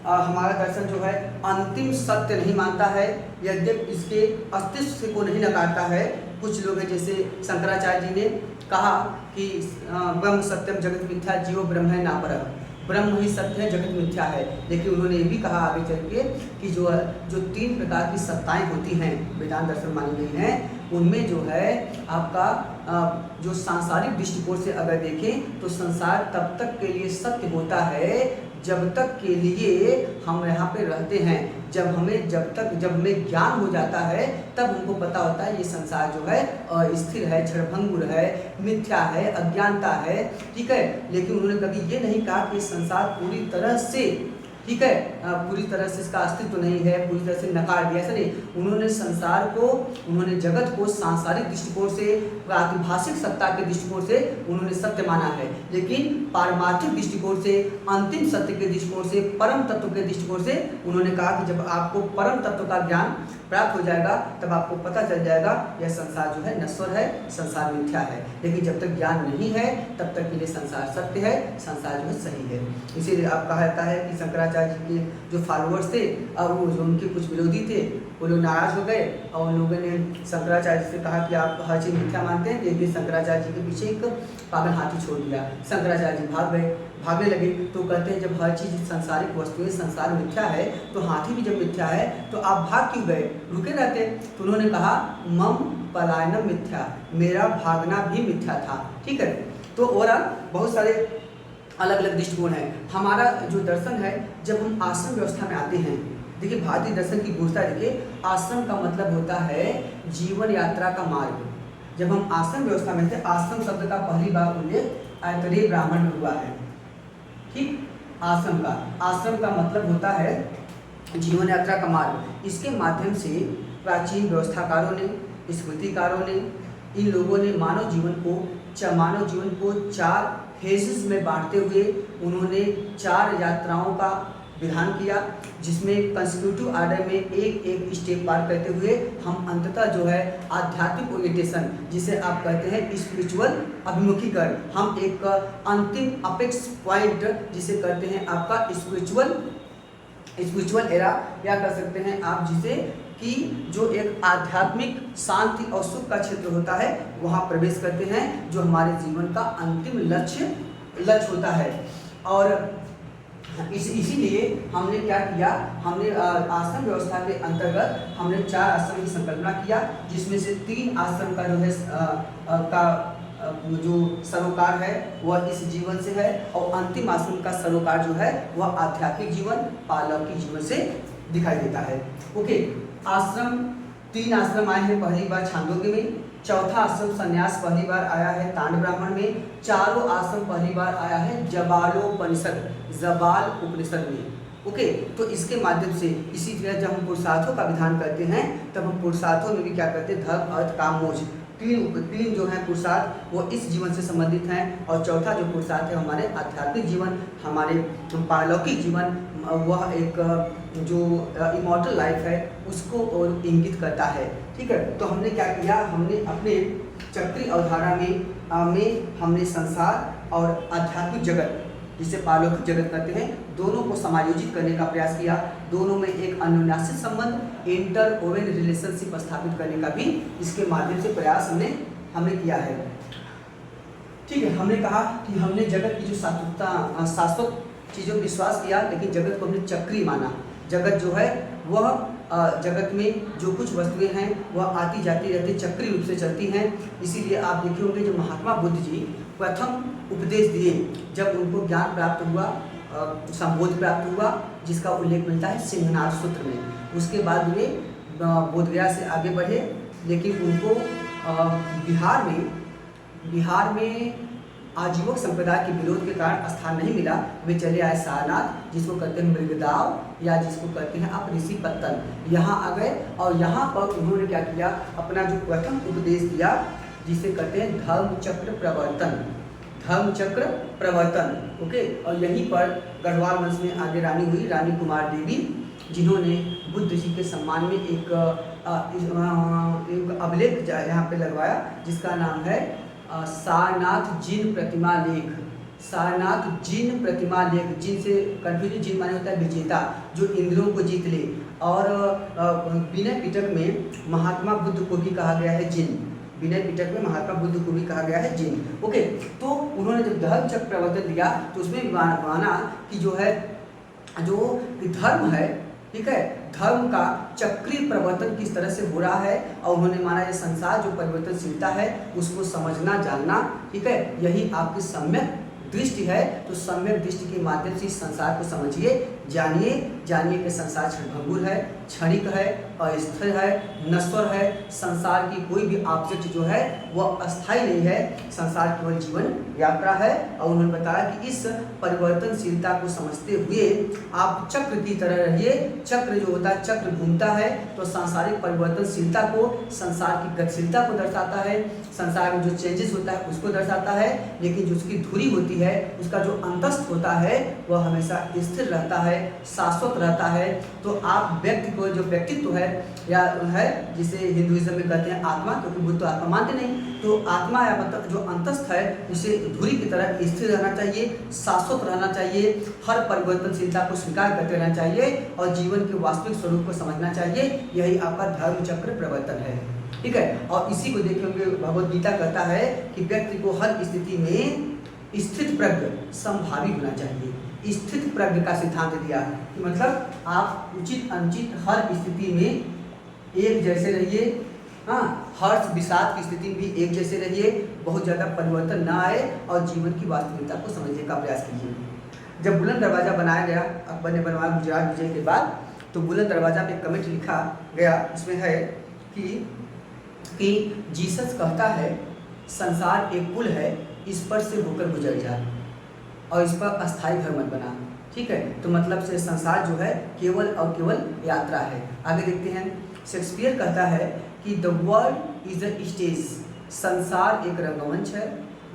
हमारा दर्शन जो है अंतिम सत्य नहीं मानता है, यद्यपि इसके अस्तित्व को नहीं नकारता है। कुछ लोग हैं जैसे शंकराचार्य जी ने कहा कि ब्रह्म सत्यम जगत मिथ्या जीवो ब्रह्म है नापरः, ब्रह्म ही सत्य है जगत मिथ्या है। लेकिन उन्होंने ये भी कहा आगे चल के कि जो 3 प्रकार की सत्ताएं होती हैं वेदांत दर्शन मानी गई हैं, उनमें जो है आपका जो सांसारिक दृष्टिकोण से अगर देखें तो संसार तब तक के लिए सत्य होता है जब तक के लिए हम यहाँ पे रहते हैं। जब हमें ज्ञान हो जाता है तब हमको पता होता है ये संसार जो है अस्थिर है, क्षणभंगुर है, मिथ्या है, अज्ञानता है। ठीक है, लेकिन उन्होंने कभी ये नहीं कहा कि संसार पूरी तरह से ठीक है पूरी तरह से इसका अस्तित्व नहीं है, पूरी तरह से नकार दिया, ऐसा नहीं। उन्होंने जगत को सांसारिक दृष्टिकोण से, प्रातिभाषिक सत्ता के दृष्टिकोण से उन्होंने सत्य माना है, लेकिन पारमार्थिक दृष्टिकोण से, अंतिम सत्य के दृष्टिकोण से, परम तत्व के दृष्टिकोण से उन्होंने कहा कि जब आपको परम तत्व का ज्ञान प्राप्त हो जाएगा तब आपको पता चल जाएगा यह संसार जो है नश्वर है, संसार मिथ्या है। लेकिन जब तक ज्ञान नहीं है तब तक के लिए संसार सत्य है, संसार जो है सही है। इसीलिए आप कहा जाता है कि शंकराचार्य जी के जो फॉलोअर्स थे और वो जो उनके कुछ विरोधी थे वो लोग नाराज हो गए और उन लोगों ने शंकराचार्य से कहा कि आप हर चीज़ मिथ्या मानते हैं। लेकिन शंकराचार्य जी के पीछे एक पागल हाथी छोड़ दिया, शंकराचार्य जी भागने लगे। तो कहते हैं जब हर चीज़ सांसारिक वस्तुएं संसार मिथ्या है तो हाथी भी जब मिथ्या है तो आप भाग क्यों गए, रुके रहते। तो उन्होंने कहा मम पलायनम मिथ्या, मेरा भागना भी मिथ्या था। ठीक है, तो ओवरऑल बहुत सारे अलग अलग दृष्टिकोण है। हमारा जो दर्शन है जब हम आश्रम व्यवस्था में आते हैं, देखिए भारतीय दर्शन की गुणता देखिए, आश्रम का मतलब होता है जीवन यात्रा का मार्ग। जब हम आश्रम व्यवस्था में थे, आश्रम शब्द का पहली बार उल्लेख ऐतरेय ब्राह्मण में हुआ है। ठीक, आश्रम का मतलब होता है जीवन यात्रा का मार्ग। इसके माध्यम से प्राचीन व्यवस्थाकारों ने, स्मृतिकारों ने, इन लोगों ने मानव जीवन को 4 फेजेस में बांटते हुए उन्होंने 4 यात्राओं का विधान किया, जिसमें कंसेक्यूटिव आर्डर में एक स्टेप पार करते हुए हम अंततः जो है आध्यात्मिक ओरिएंटेशन, जिसे आप कहते हैं स्पिरिचुअल अभिमुखीकरण, हम एक अंतिम अपेक्स पॉइंट जिसे कहते हैं आपका स्पिरिचुअल एरा, या कर सकते हैं आप जिसे कि जो एक आध्यात्मिक शांति और सुख का क्षेत्र होता है वहाँ प्रवेश करते हैं, जो हमारे जीवन का अंतिम लक्ष्य होता है। और इसीलिए हमने क्या किया, हमने आश्रम व्यवस्था के अंतर्गत हमने 4 आश्रम की संकल्पना किया, जिसमें से 3 आश्रम का जो है जो सरोकार है वह इस जीवन से है, और अंतिम आश्रम का सरोकार जो है वह आध्यात्मिक जीवन, पारलौकिक जीवन से दिखाई देता है। ओके, आश्रम 3 आश्रम आए हैं पहली बार छांदोग्य में, चौथा आश्रम संन्यास पहली बार आया है तांड ब्राह्मण में, चारों आश्रम पहली बार आया है जबाल उपनिषद में। ओके, तो इसके माध्यम से इसी तरह जब हम पुरुषार्थों का विधान करते हैं तब हम पुरुषार्थों में भी क्या करते हैं, धर्म अर्थ काम मोक्ष, तीन जो है पुरुषार्थ वो इस जीवन से संबंधित हैं, और चौथा जो पुरुषार्थ है हमारे आध्यात्मिक जीवन, हमारे पारलौकिक जीवन, वह एक जो इमॉर्टल लाइफ है उसको और इंगित करता है। ठीक है, तो हमने क्या किया, हमने अपने चक्री अवधारणा में हमने संसार और आध्यात्मिक जगत जिसे पारलौकिक जगत कहते हैं दोनों को समायोजित करने का प्रयास किया, दोनों में एक अन्योन्याश्रित संबंध, इंटर ओवन रिलेशनशिप स्थापित करने का भी इसके माध्यम से प्रयास हमने किया है। ठीक है, हमने कहा कि हमने जगत की जो शाश्वत चीज़ों में विश्वास किया, लेकिन जगत को हमने चक्री माना। जगत जो है वह जगत में जो कुछ वस्तुएं हैं वह आती जाती रहती चक्री रूप से चलती हैं। इसीलिए आप देखे होंगे जो महात्मा बुद्ध जी प्रथम उपदेश दिए, जब उनको ज्ञान प्राप्त हुआ, संबोध प्राप्त हुआ, जिसका उल्लेख मिलता है सिंहनाद सूत्र में। उसके बाद वे बोधगया से आगे बढ़े, लेकिन उनको बिहार में आजीवक संप्रदाय के विरोध के कारण स्थान नहीं मिला। वे चले आए सारनाथ, जिसको कहते हैं मृगदाव या जिसको कहते हैं आप ऋषि पत्तन, यहाँ आ गए, और यहाँ पर उन्होंने क्या किया, अपना जो प्रथम उपदेश दिया जिसे कहते हैं धर्मचक्र प्रवर्तन। ओके, और यहीं पर गढ़वाल वंश में आगे रानी हुई, रानी कुमार देवी, जिन्होंने बुद्ध जी के सम्मान में एक अभिलेख यहाँ पे लगवाया, जिसका नाम है सारनाथ जिन प्रतिमा लेख। जिन से कन्फ्यूजन, जिन माने होता है विजेता, जो इंद्रियों को जीत ले, और विनय पिटक में महात्मा बुद्ध को भी कहा गया है जिन, विनय पिटक में महात्मा बुद्ध को भी कहा गया है जिन। ओके, तो उन्होंने जब धर्मचक्र प्रवर्तन दिया तो उसमें माना कि जो है जो धर्म है, ठीक है, धर्म का चक्रीय परिवर्तन किस तरह से हो रहा है, और उन्होंने माना ये संसार जो परिवर्तनशीलता है उसको समझना जानना, ठीक है, यही आपकी सम्यक दृष्टि है। तो सम्यक दृष्टि के माध्यम से इस संसार को समझिए, जानिए कि संसार क्षणभंगुर है, क्षणिक है, अस्थिर है, नश्वर है। संसार की कोई भी ऑब्जेक्ट जो है वह अस्थायी नहीं है, संसार केवल जीवन यात्रा है। और उन्होंने बताया कि इस परिवर्तनशीलता को समझते हुए आप चक्र की तरह रहिए। चक्र जो होता है, चक्र घूमता है, तो सांसारिक परिवर्तनशीलता को, संसार की गतिशीलता को दर्शाता है, संसार में जो चेंजेस होता है उसको दर्शाता है, लेकिन जो उसकी धुरी होती है, उसका जो अंतस्थ होता है वह हमेशा स्थिर रहता है, शाश्वत रहता है। तो आप व्यक्ति को, जो व्यक्तित्व है या है, जिसे हिंदुइज्म में कहते हैं आत्मा, क्योंकि बुद्ध तो आत्मा मानते नहीं, तो आत्मा या मतलब जो अंतस्थ है उसे धुरी की तरह स्थिर रहना चाहिए, शाश्वत रहना चाहिए, हर परिवर्तनशीलता को स्वीकार करते रहना चाहिए, और जीवन के वास्तविक स्वरूप को समझना चाहिए। यही आपका धर्म चक्र प्रवर्तन है, ठीक है। और इसी को देखे होंगे भगवद गीता कहता है कि व्यक्ति को हर स्थिति में स्थित प्रज्ञ संभावी होना चाहिए। स्थित प्रज्ञ का सिद्धांत दिया कि मतलब आप उचित अनुचित हर स्थिति में एक जैसे रहिए, हाँ, हर्ष विषाद की स्थिति में भी एक जैसे रहिए, बहुत ज़्यादा परिवर्तन ना आए, और जीवन की वास्तविकता को समझने का प्रयास कीजिए। जब बुलंद दरवाज़ा बनाया गया, अकबर ने बनवाया गुजरात विजय के बाद, तो बुलंद दरवाज़ा पे कमेंट लिखा गया, इसमें है कि जीसस कहता है संसार एक पुल है, इस पर से होकर गुजर जा, और इस पर अस्थायी घर मत बना, ठीक है। तो मतलब से संसार जो है केवल और केवल यात्रा है। आगे देखते हैं, शेक्सपियर कहता है कि the world is a stage, संसार एक रंगमंच है,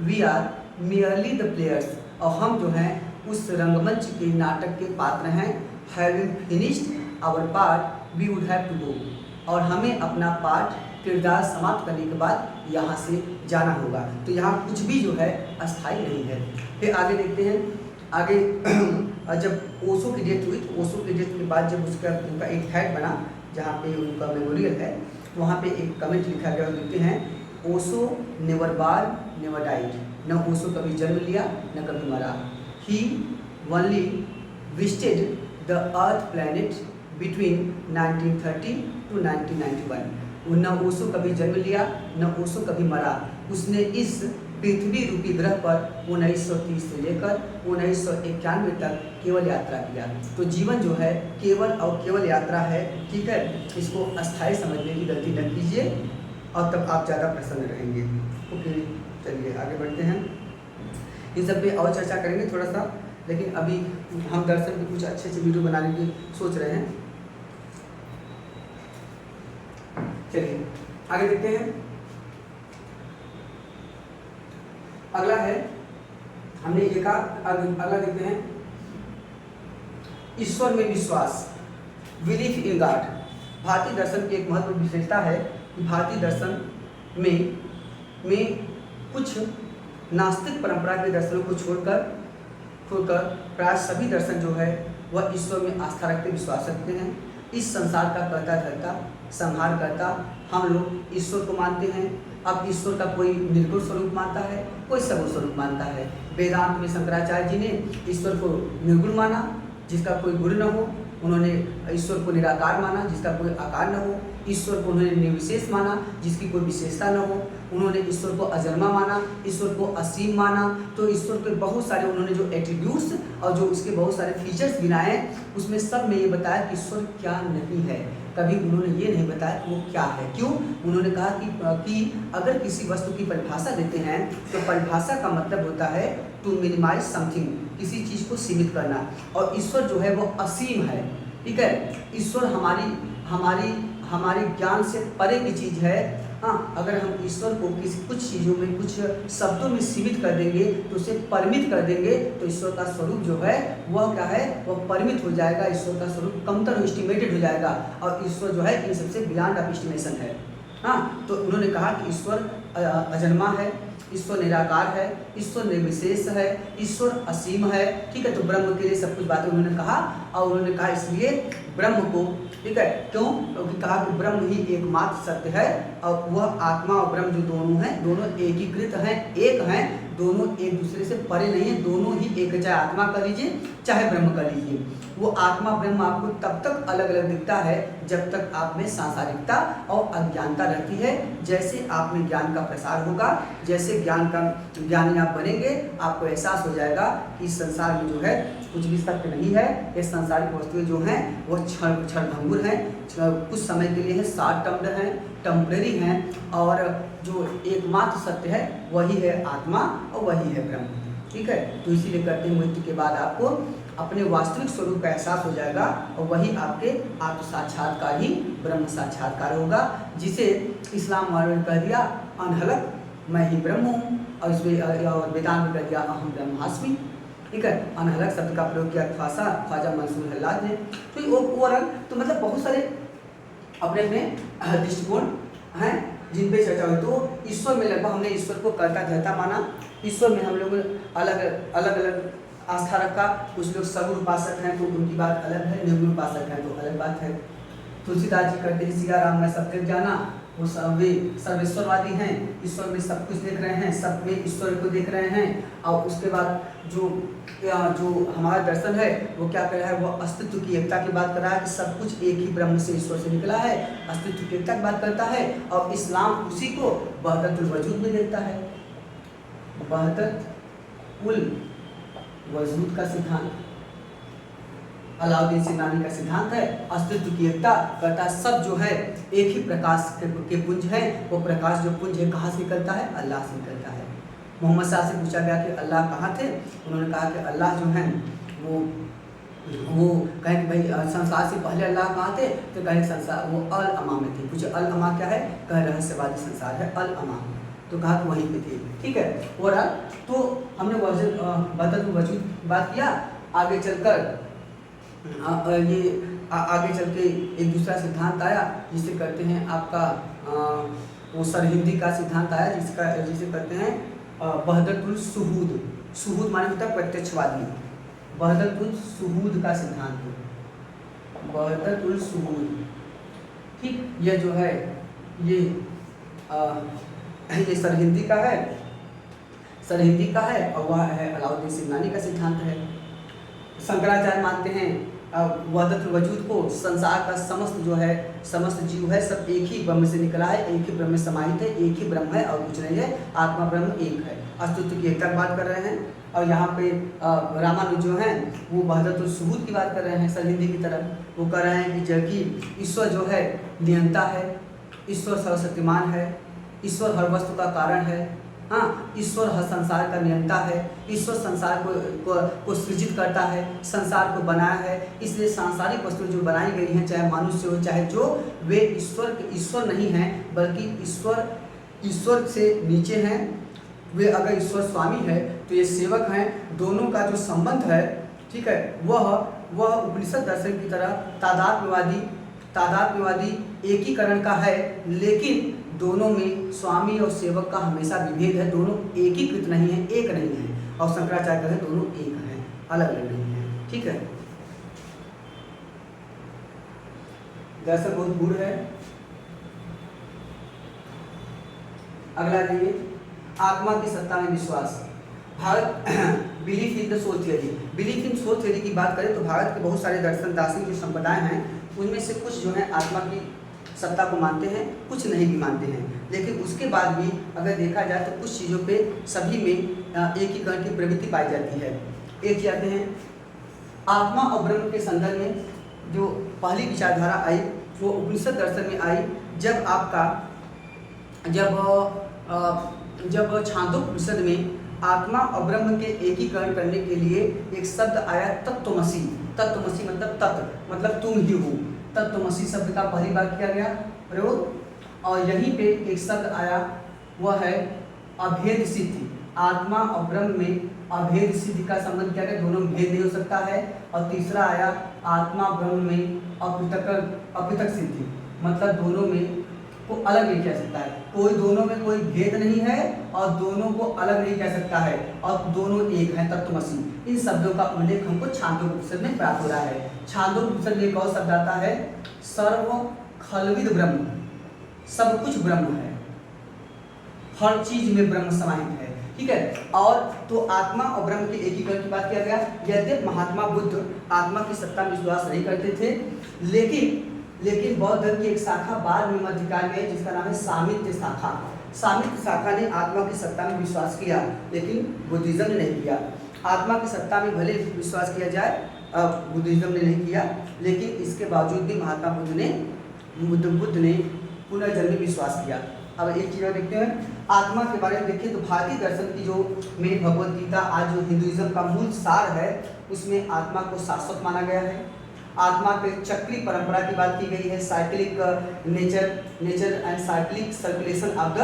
we are merely the players, और हम जो हैं उस रंगमंच के नाटक के पात्र हैं। Having finished our part we would have to go, और हमें अपना पार्ट किरदार समाप्त करने के बाद यहाँ से जाना होगा। तो यहाँ कुछ भी जो है अस्थायी नहीं है। फिर आगे देखते हैं। आगे जब ओशो की डेथ हुई तो ओशो की डेथ के बाद जब उनका एक थ्रेड बना जहाँ पे उनका मेमोरियल है, वहाँ पे एक कमेंट लिखा गया, लिखते हैं Osho never born never died, न ओशो कभी जन्म लिया न कभी मरा, he only visited the earth planet between 1930 to 1991। न ओशो कभी जन्म लिया न ओशो कभी मरा, उसने इस पृथ्वी रूपी ग्रह पर 1930 से लेकर 1991 तक केवल यात्रा किया। तो जीवन जो है केवल और केवल यात्रा है, ठीक है। इसको अस्थायी समझने की गलती न कीजिए और तब आप ज़्यादा प्रसन्न रहेंगे। ओके, चलिए आगे बढ़ते हैं। इन सब पे और चर्चा करेंगे थोड़ा सा, लेकिन अभी हम दर्शन की कुछ अच्छे अच्छे वीडियो बनाने की सोच रहे हैं। चलिए आगे देखते हैं। अगला है, हमने ये कहा, अगला देखते हैं ईश्वर में विश्वास, बिलीफ इन गॉड। भारतीय दर्शन की एक महत्वपूर्ण विशेषता है कि भारतीय दर्शन में कुछ नास्तिक परंपरा के दर्शनों को छोड़कर प्राय सभी दर्शन जो है वह ईश्वर में आस्था रखते, विश्वास रखते हैं। इस संसार का कर्ता धर्ता संहार करता हम लोग ईश्वर को मानते हैं। अब ईश्वर का कोई निर्गुण स्वरूप मानता है, कोई सगुण स्वरूप मानता है। वेदांत में शंकराचार्य जी ने ईश्वर को निर्गुण माना जिसका कोई गुण न हो, उन्होंने ईश्वर को निराकार माना जिसका कोई आकार न हो, ईश्वर को उन्होंने निर्विशेष माना जिसकी कोई विशेषता न हो, उन्होंने ईश्वर को अजन्मा माना, ईश्वर को असीम माना। तो ईश्वर के बहुत सारे उन्होंने जो एट्रीब्यूट्स और जो उसके बहुत सारे फीचर्स गिनाए, उसमें सब में ये बताया कि ईश्वर क्या नहीं है। कभी उन्होंने ये नहीं बताया कि वो क्या है। क्यों? उन्होंने कहा कि अगर किसी वस्तु की परिभाषा देते हैं तो परिभाषा का मतलब होता है टू मिनिमाइज समथिंग, किसी चीज़ को सीमित करना, और ईश्वर जो है वो असीम है, ठीक है। ईश्वर हमारी ज्ञान से परे की चीज़ है। हाँ, अगर हम ईश्वर को कुछ चीज़ों में, कुछ शब्दों में सीमित कर देंगे, तो उसे परिमित कर देंगे, तो ईश्वर का स्वरूप जो है वह क्या है, वह परिमित हो जाएगा। ईश्वर का स्वरूप कमतर एस्टिमेटेड हो जाएगा, और ईश्वर जो है इन सबसे बियॉन्ड ऑफ एस्टिमेशन है। हाँ, तो उन्होंने कहा कि ईश्वर अजन्मा है, ईश्वर निराकार है, ईश्वर निर्विशेष है, ईश्वर असीम है, ठीक है। तो ब्रह्म के लिए सब कुछ बातें उन्होंने कहा, और उन्होंने कहा इसलिए ब्रह्म को, ठीक है, क्यों? क्योंकि कहा कि ब्रह्म ही एकमात्र सत्य है, और वह आत्मा और ब्रह्म जो दोनों हैं, दोनों एकीकृत हैं, एक हैं, दोनों एक दूसरे से परे नहीं है, दोनों ही एक, चाहे आत्मा कर लीजिए चाहे ब्रह्म कर लीजिए। वो आत्मा ब्रह्म आपको तब तक अलग अलग दिखता है जब तक आप में सांसारिकता और अज्ञानता रहती है। जैसे आप में ज्ञान का प्रसार होगा, जैसे ज्ञानी आप बनेंगे, आपको एहसास हो जाएगा कि इस संसार में जो है कुछ भी सत्य नहीं है। ये सांसारिक वस्तुएं जो हैं वो क्षणभंगुर हैं, कुछ समय के लिए हैं, शॉर्ट टर्म्ड हैं, टेम्परेरी हैं, और जो एकमात्र सत्य है वही है आत्मा और वही है ब्रह्म, ठीक है। तो इसीलिए करते हैं मृत्यु के बाद आपको अपने वास्तविक स्वरूप का एहसास हो जाएगा, और वही आपके आत्म साक्षात्कार ही ब्रह्म साक्षात्कार होगा, जिसे इस्लाम वालों ने कह दिया अनहलक मैं ही ब्रह्म हूँ, और इसमें और वेदांत में कह दिया अहम ब्रह्मास्मि, ठीक है। अनहलक शब्द का प्रयोग किया ख्वाजा मंसूर हल्लाज ने। तो ओवरऑल तो मतलब बहुत सारे अपने अपने दृष्टिकोण हैं जिन पे चर्चा हुई। तो ईश्वर में लगभग हमने ईश्वर को कर्ता धर्ता माना, ईश्वर में हम लोग अलग अलग आस्था रखा। कुछ लोग सगुण उपासक हैं तो उनकी बात अलग है, निर्गुण उपासक हैं तो अलग बात है। तुलसीदास जी कहते हैं सिया राम मैं सब कुछ जाना, वो वे सर्वेश्वरवादी हैं, ईश्वर में सब कुछ देख रहे हैं, सब में ईश्वर को देख रहे हैं। और उसके बाद जो हमारा दर्शन है वो क्या कर रहा है, वो अस्तित्व की एकता की बात कर रहा है कि सब कुछ एक ही ब्रह्म से ईश्वर से निकला है, अस्तित्व की एकता की बात करता है। और इस्लाम उसी को वहदतुल वजूद में देखता है, वहदतुल वजूद का सिद्धांत अलाउद्दीन सिंगानी का सिद्धांत है। अस्तित्व की एकता करता सब जो है एक ही प्रकाश के पुंज है। वो प्रकाश जो पुंज है कहाँ से निकलता है, अल्लाह से निकलता है। मोहम्मद साहब से पूछा गया कि अल्लाह कहाँ थे, उन्होंने कहा कि अल्लाह जो है वो वो कहें कि भाई संसार से पहले अल्लाह कहाँ थे, तो कहें संसार वो अल अमा में थे। पूछे अल अमा क्या है, कह रहस्यवादी संसार है अल अमा, तो कहा कि वहीं पे थे। ठीक है, ओवरऑल तो हमने वहदत वजूद बात किया। आगे चलकर आगे चल के एक दूसरा सिद्धांत आया जिसे कहते हैं आपका वो सरहिंदी का सिद्धांत आया जिसे कहते हैं वहदतुल शुहूद। शुहूद माने होता है प्रत्यक्षवादी। वहदतुल शुहूद का सिद्धांत, वहदतुल शुहूद। ठीक, यह जो है ये सरहिंदी का है, सरहिंदी का है और वह है अलाउद्दीन सिमनानी का सिद्धांत है। शंकराचार्य मानते हैं वहदतुल वजूद को, संसार का समस्त जो है समस्त जीव है सब एक ही ब्रह्म से निकला है, एक ही ब्रह्म में समाहित है, एक ही ब्रह्म है और कुछ नहीं है, आत्मा ब्रह्म एक है। अस्तित्व की एकता की बात कर रहे हैं। और यहाँ पे रामानुज जो हैं वो वहदतुल शुहूद की बात कर रहे हैं सरहिंदी की तरफ। वो कह रहे हैं कि जबकि ईश्वर जो है नियंता है, ईश्वर सर्वशक्तिमान है, ईश्वर हर वस्तु का कारण है। हाँ, ईश्वर हर संसार का नियंता है, ईश्वर संसार को सृजित करता है, संसार को बनाया है। इसलिए सांसारिक वस्तुएं जो बनाई गई हैं, चाहे मनुष्य हो चाहे जो, वे ईश्वर नहीं हैं, बल्कि ईश्वर से नीचे हैं। वे अगर ईश्वर स्वामी है तो ये सेवक हैं। दोनों का जो संबंध है, ठीक है, वह उपनिषद दर्शन की तरह तादात्म्यवादी एकीकरण का है, लेकिन दोनों में स्वामी और सेवक का हमेशा विभेद है। दोनों एकीकृत नहीं है, एक नहीं है। और शंकराचार्य कहते हैं दोनों एक हैं, अलग अलग नहीं है। ठीक है, दर्शन बहुत गूढ़ है। अगला देखिए, आत्मा की सत्ता में विश्वास। Bharat belief in the soul theory. Belief in soul theory की बात करें तो भारत के बहुत सारे दर्शन दार्शनिक जो संप्रदाय हैं उनमें से कुछ जो है आत्मा की सत्ता को मानते हैं, कुछ नहीं भी मानते हैं। लेकिन उसके बाद भी अगर देखा जाए तो कुछ चीज़ों पे सभी में एकीकरण की प्रवृत्ति पाई जाती है। एक कहते हैं आत्मा और ब्रह्म के संदर्भ में जो पहली विचारधारा आई वो उपनिषद दर्शन में आई, जब छांदोपनिषद में आत्मा और ब्रह्म के एकीकरण करने के लिए एक शब्द आया तत्त्वमसि। तत्त्वमसि मतलब तत्व, मतलब तुम ही हो। तत्त्वमसि शब्द का पहली बार किया गया प्रयोग। और यहीं पे एक शब्द आया, वह है अभेद सिद्धि। आत्मा और ब्रह्म में अभेद सिद्धि का संबंध किया गया, दोनों में भेद नहीं हो सकता है। और तीसरा आया आत्मा ब्रह्म में अपृथक सिद्धि, मतलब दोनों में को अलग नहीं कह सकता है। कोई दोनों में कोई भेद नहीं है और दोनों को अलग नहीं कह सकता है, और दोनों एक हैं, तत्त्वमसि। इन शब्दों का उल्लेख हमको छांदोपनिषद में प्राप्त हो रहा है। छांदोपनिषद में एक और शब्द आता है सर्व खलविद ब्रह्म। सब कुछ ब्रह्म है, हर चीज में ब्रह्म समाहित है। ठीक है, और तो आत्मा और ब्रह्म के एकीकरण की बात किया गया। यद्यपि महात्मा बुद्ध आत्मा की सत्ता में विश्वास नहीं करते थे, लेकिन बौद्ध धर्म की एक शाखा बाद में मध्यकाल में है जिसका नाम है सामित्य शाखा। सामित्य शाखा ने आत्मा की सत्ता में विश्वास किया, लेकिन बुद्धिज्म ने नहीं किया। आत्मा की सत्ता में भले विश्वास किया जाए, बुद्धिज्म ने नहीं किया, लेकिन इसके बावजूद भी महात्मा बुद्ध ने पुनर्जन्म में विश्वास किया। अब एक चीज़ और देखते हैं आत्मा के बारे में। देखिए तो भारतीय दर्शन की जो मेरी भगवद गीता आज जो हिंदुइज्म का मूल सार है, उसमें आत्मा को शाश्वत माना गया है। आत्मा के चक्रीय परंपरा की बात की गई है, cyclic nature and cyclic circulation of the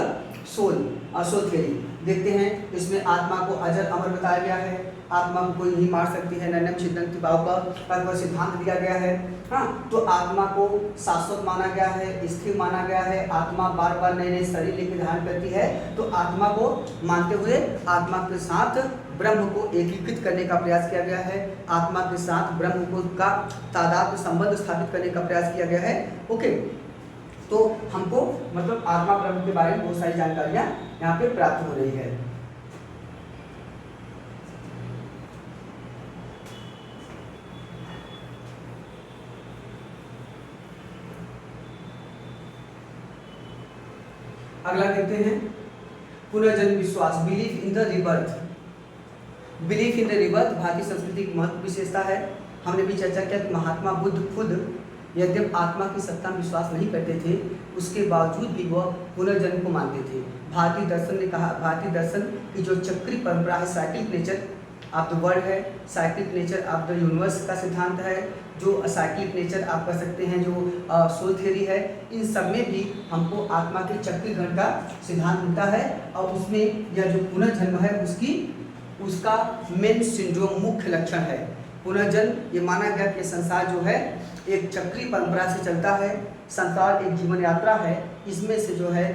soul theory. देखते हैं इसमें आत्मा को अजर अमर बताया गया है, आत्मा को कोई नहीं मार सकती है, नैनम छिदंती भाव का सिद्धांत दिया गया है। हाँ, तो आत्मा को शाश्वत माना गया है, स्थिर माना गया है। आत्मा बार बार नए नए शरीर लेकर धारण करती है, तो आत्मा को मानते हुए आत्मा के साथ ब्रह्म को एकीकृत करने का प्रयास किया गया है। आत्मा के साथ ब्रह्म को का तादात्म्य संबंध स्थापित करने का प्रयास किया गया है। ओके, तो हमको मतलब आत्मा ब्रह्म के बारे में बहुत सारी जानकारियाँ यहाँ पे प्राप्त हो रही है। अगला देखते हैं पुनर्जन्म विश्वास, belief in the rebirth. Belief in the rebirth भारतीय संस्कृति की महत्वपूर्ण विशेषता है। हमने भी चर्चा किया कि महात्मा बुद्ध खुद यद्यपि आत्मा की सत्ता में विश्वास नहीं करते थे, उसके बावजूद भी वह पुनर्जन्म को मानते थे। भारतीय दर्शन ने कहा, भारतीय दर्शन की जो चक्री परंपरा है, cyclic nature of the world है, cyclic nature of the universe का सिद्धांत है, जो साइक्लिक नेचर आप कह सकते हैं, जो सोल थ्योरी है। इन सब में भी हमको आत्मा के चक्रीकरण का सिद्धांत मिलता है और उसमें यह जो पुनर्जन्म है उसका मेन सिंड्रोम मुख्य लक्षण है पुनर्जन्म। ये माना गया कि संसार जो है एक चक्रीय परंपरा से चलता है, संसार एक जीवन यात्रा है, इसमें से जो है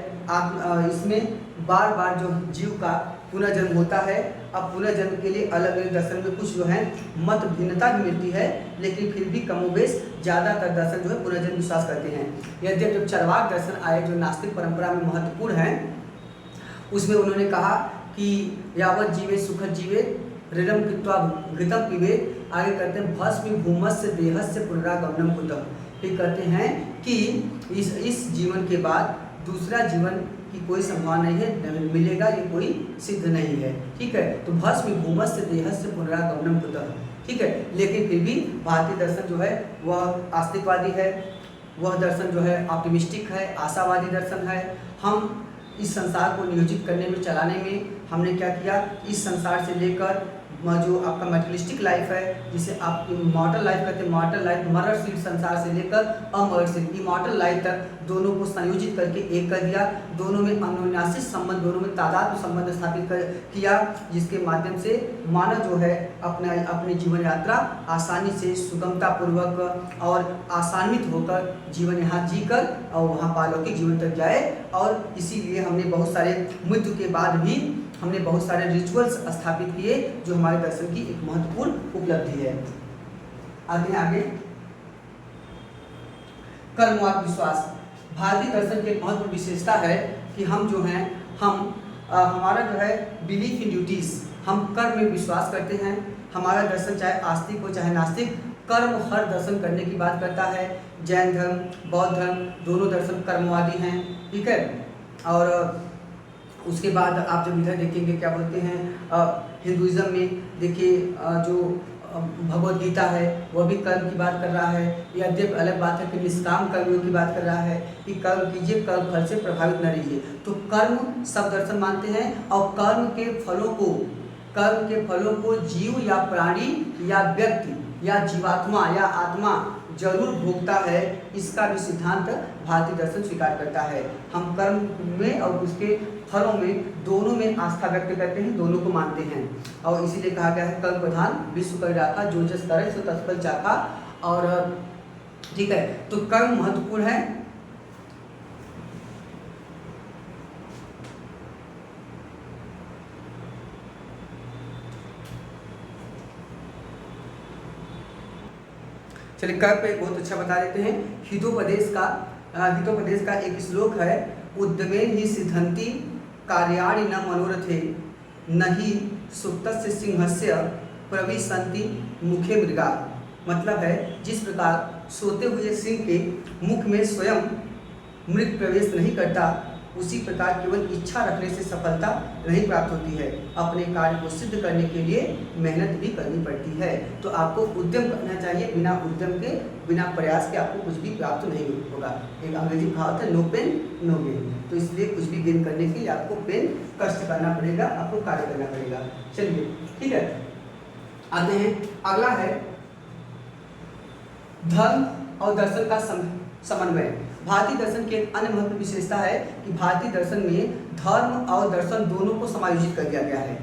इसमें बार बार जो जीव का पुनर्जन्म होता है। अब पुनर्जन्म के लिए अलग अलग दर्शन में कुछ जो है मत भिन्नता भी मिलती है, लेकिन फिर भी कमोबेश ज़्यादातर दर्शन जो है पुनर्जन्म विश्वास करते हैं। यद्यपि जब चरवाक दर्शन आए जो नास्तिक परंपरा में महत्वपूर्ण है, उसमें उन्होंने कहा कि यावत जीवे सुखद जीवे ऋणम कृत्वा घृतम पीवे। आगे कहते हैं भस्म भूमस्य देहस्य पुनरागमनम कुतः। फिर कहते हैं कि इस जीवन के बाद दूसरा जीवन की कोई संभावना नहीं है, मिलेगा ये कोई सिद्ध नहीं है। ठीक है, तो भस्म भूमस्य देहस्य पुनरागमनम कुतः। ठीक है, लेकिन फिर भी भारतीय दर्शन जो है वह आस्तिकवादी है, वह दर्शन जो है ऑप्टिमिस्टिक है, आशावादी दर्शन है। हम इस संसार को नियोजित करने में, चलाने में हमने क्या किया, इस संसार से लेकर जो आपका मेटेरियलिस्टिक लाइफ है, जिसे आप इमॉर्टल लाइफ कहते हैं, मॉर्टल लाइफ, मरणशील संसार से लेकर अमरणशील इमॉर्टल लाइफ तक दोनों को संयोजित करके एक कर दिया। दोनों में अन्योन्याश्रित संबंध, दोनों में तादात्म्य संबंध स्थापित किया, जिसके माध्यम से मानव जो है अपनी जीवन यात्रा आसानी से सुगमता पूर्वक और आसान्वित होकर जीवन यहाँ जीकर और वहाँ पालौकिक जीवन तक जाए। और इसीलिए हमने बहुत सारे मृत्यु के बाद भी हमने बहुत सारे रिचुअल्स स्थापित किए, जो हमारे दर्शन की एक महत्वपूर्ण उपलब्धि है। आगे कर्मवाद विश्वास। भारतीय दर्शन की एक महत्वपूर्ण विशेषता है कि हम जो हैं हमारा जो है बिलीफ इन ड्यूटीज, हम कर्म में विश्वास करते हैं। हमारा दर्शन चाहे आस्तिक हो चाहे नास्तिक, कर्म हर दर्शन करने की बात करता है। जैन धर्म, बौद्ध धर्म दोनों दर्शन कर्मवादी हैं। ठीक है, और उसके बाद आप जब इधर देखेंगे क्या बोलते हैं, हिंदुइज्म में देखिए जो भगवद गीता है वह भी कर्म की बात कर रहा है। यद्यपि अलग बात है कि निष्काम कर्मियों की बात कर रहा है कि कर्म कीजिए, कर्म फल से प्रभावित न रहिए। तो कर्म सब दर्शन मानते हैं और कर्म के फलों को जीव या प्राणी या व्यक्ति या जीवात्मा या आत्मा जरूर भोगता है, इसका भी सिद्धांत भारतीय दर्शन स्वीकार करता है। हम कर्म में और उसके फलों में दोनों में आस्था व्यक्त करते हैं, दोनों को मानते हैं। और इसीलिए कहा गया है कर्म प्रधान विश्व कर राखा, जो जस करे सो तत्फल चाखा। और ठीक है, तो कर्म महत्वपूर्ण है। चलिए कर्म पे बहुत अच्छा बता देते हैं। हितोपदेश का एक श्लोक है, उद्यमेन ही सिद्धंति कार्याणि न मनोरथे न ही सुप्तस्य सिंहस्य प्रविशन्ति मुखे मृगा। मतलब है जिस प्रकार सोते हुए सिंह के मुख में स्वयं मृग प्रवेश नहीं करता, उसी प्रकार केवल इच्छा रखने से सफलता नहीं प्राप्त होती है। अपने कार्य को सिद्ध करने के लिए मेहनत भी करनी पड़ती है। तो आपको उद्यम करना चाहिए, बिना उद्यम के, बिना प्रयास के आपको कुछ भी प्राप्त नहीं होगा। एक अंग्रेजी कहावत है, नो पेन नो गेन। तो इसलिए कुछ भी गेन करने के लिए आपको पेन कष्ट करना पड़ेगा, आपको कार्य करना पड़ेगा। चलिए ठीक है, आते हैं। अगला है धर्म और दर्शन का समन्वय। भारतीय दर्शन की एक अन्य महत्वपूर्ण विशेषता है कि भारतीय दर्शन में धर्म और दर्शन दोनों को समायोजित कर दिया गया है।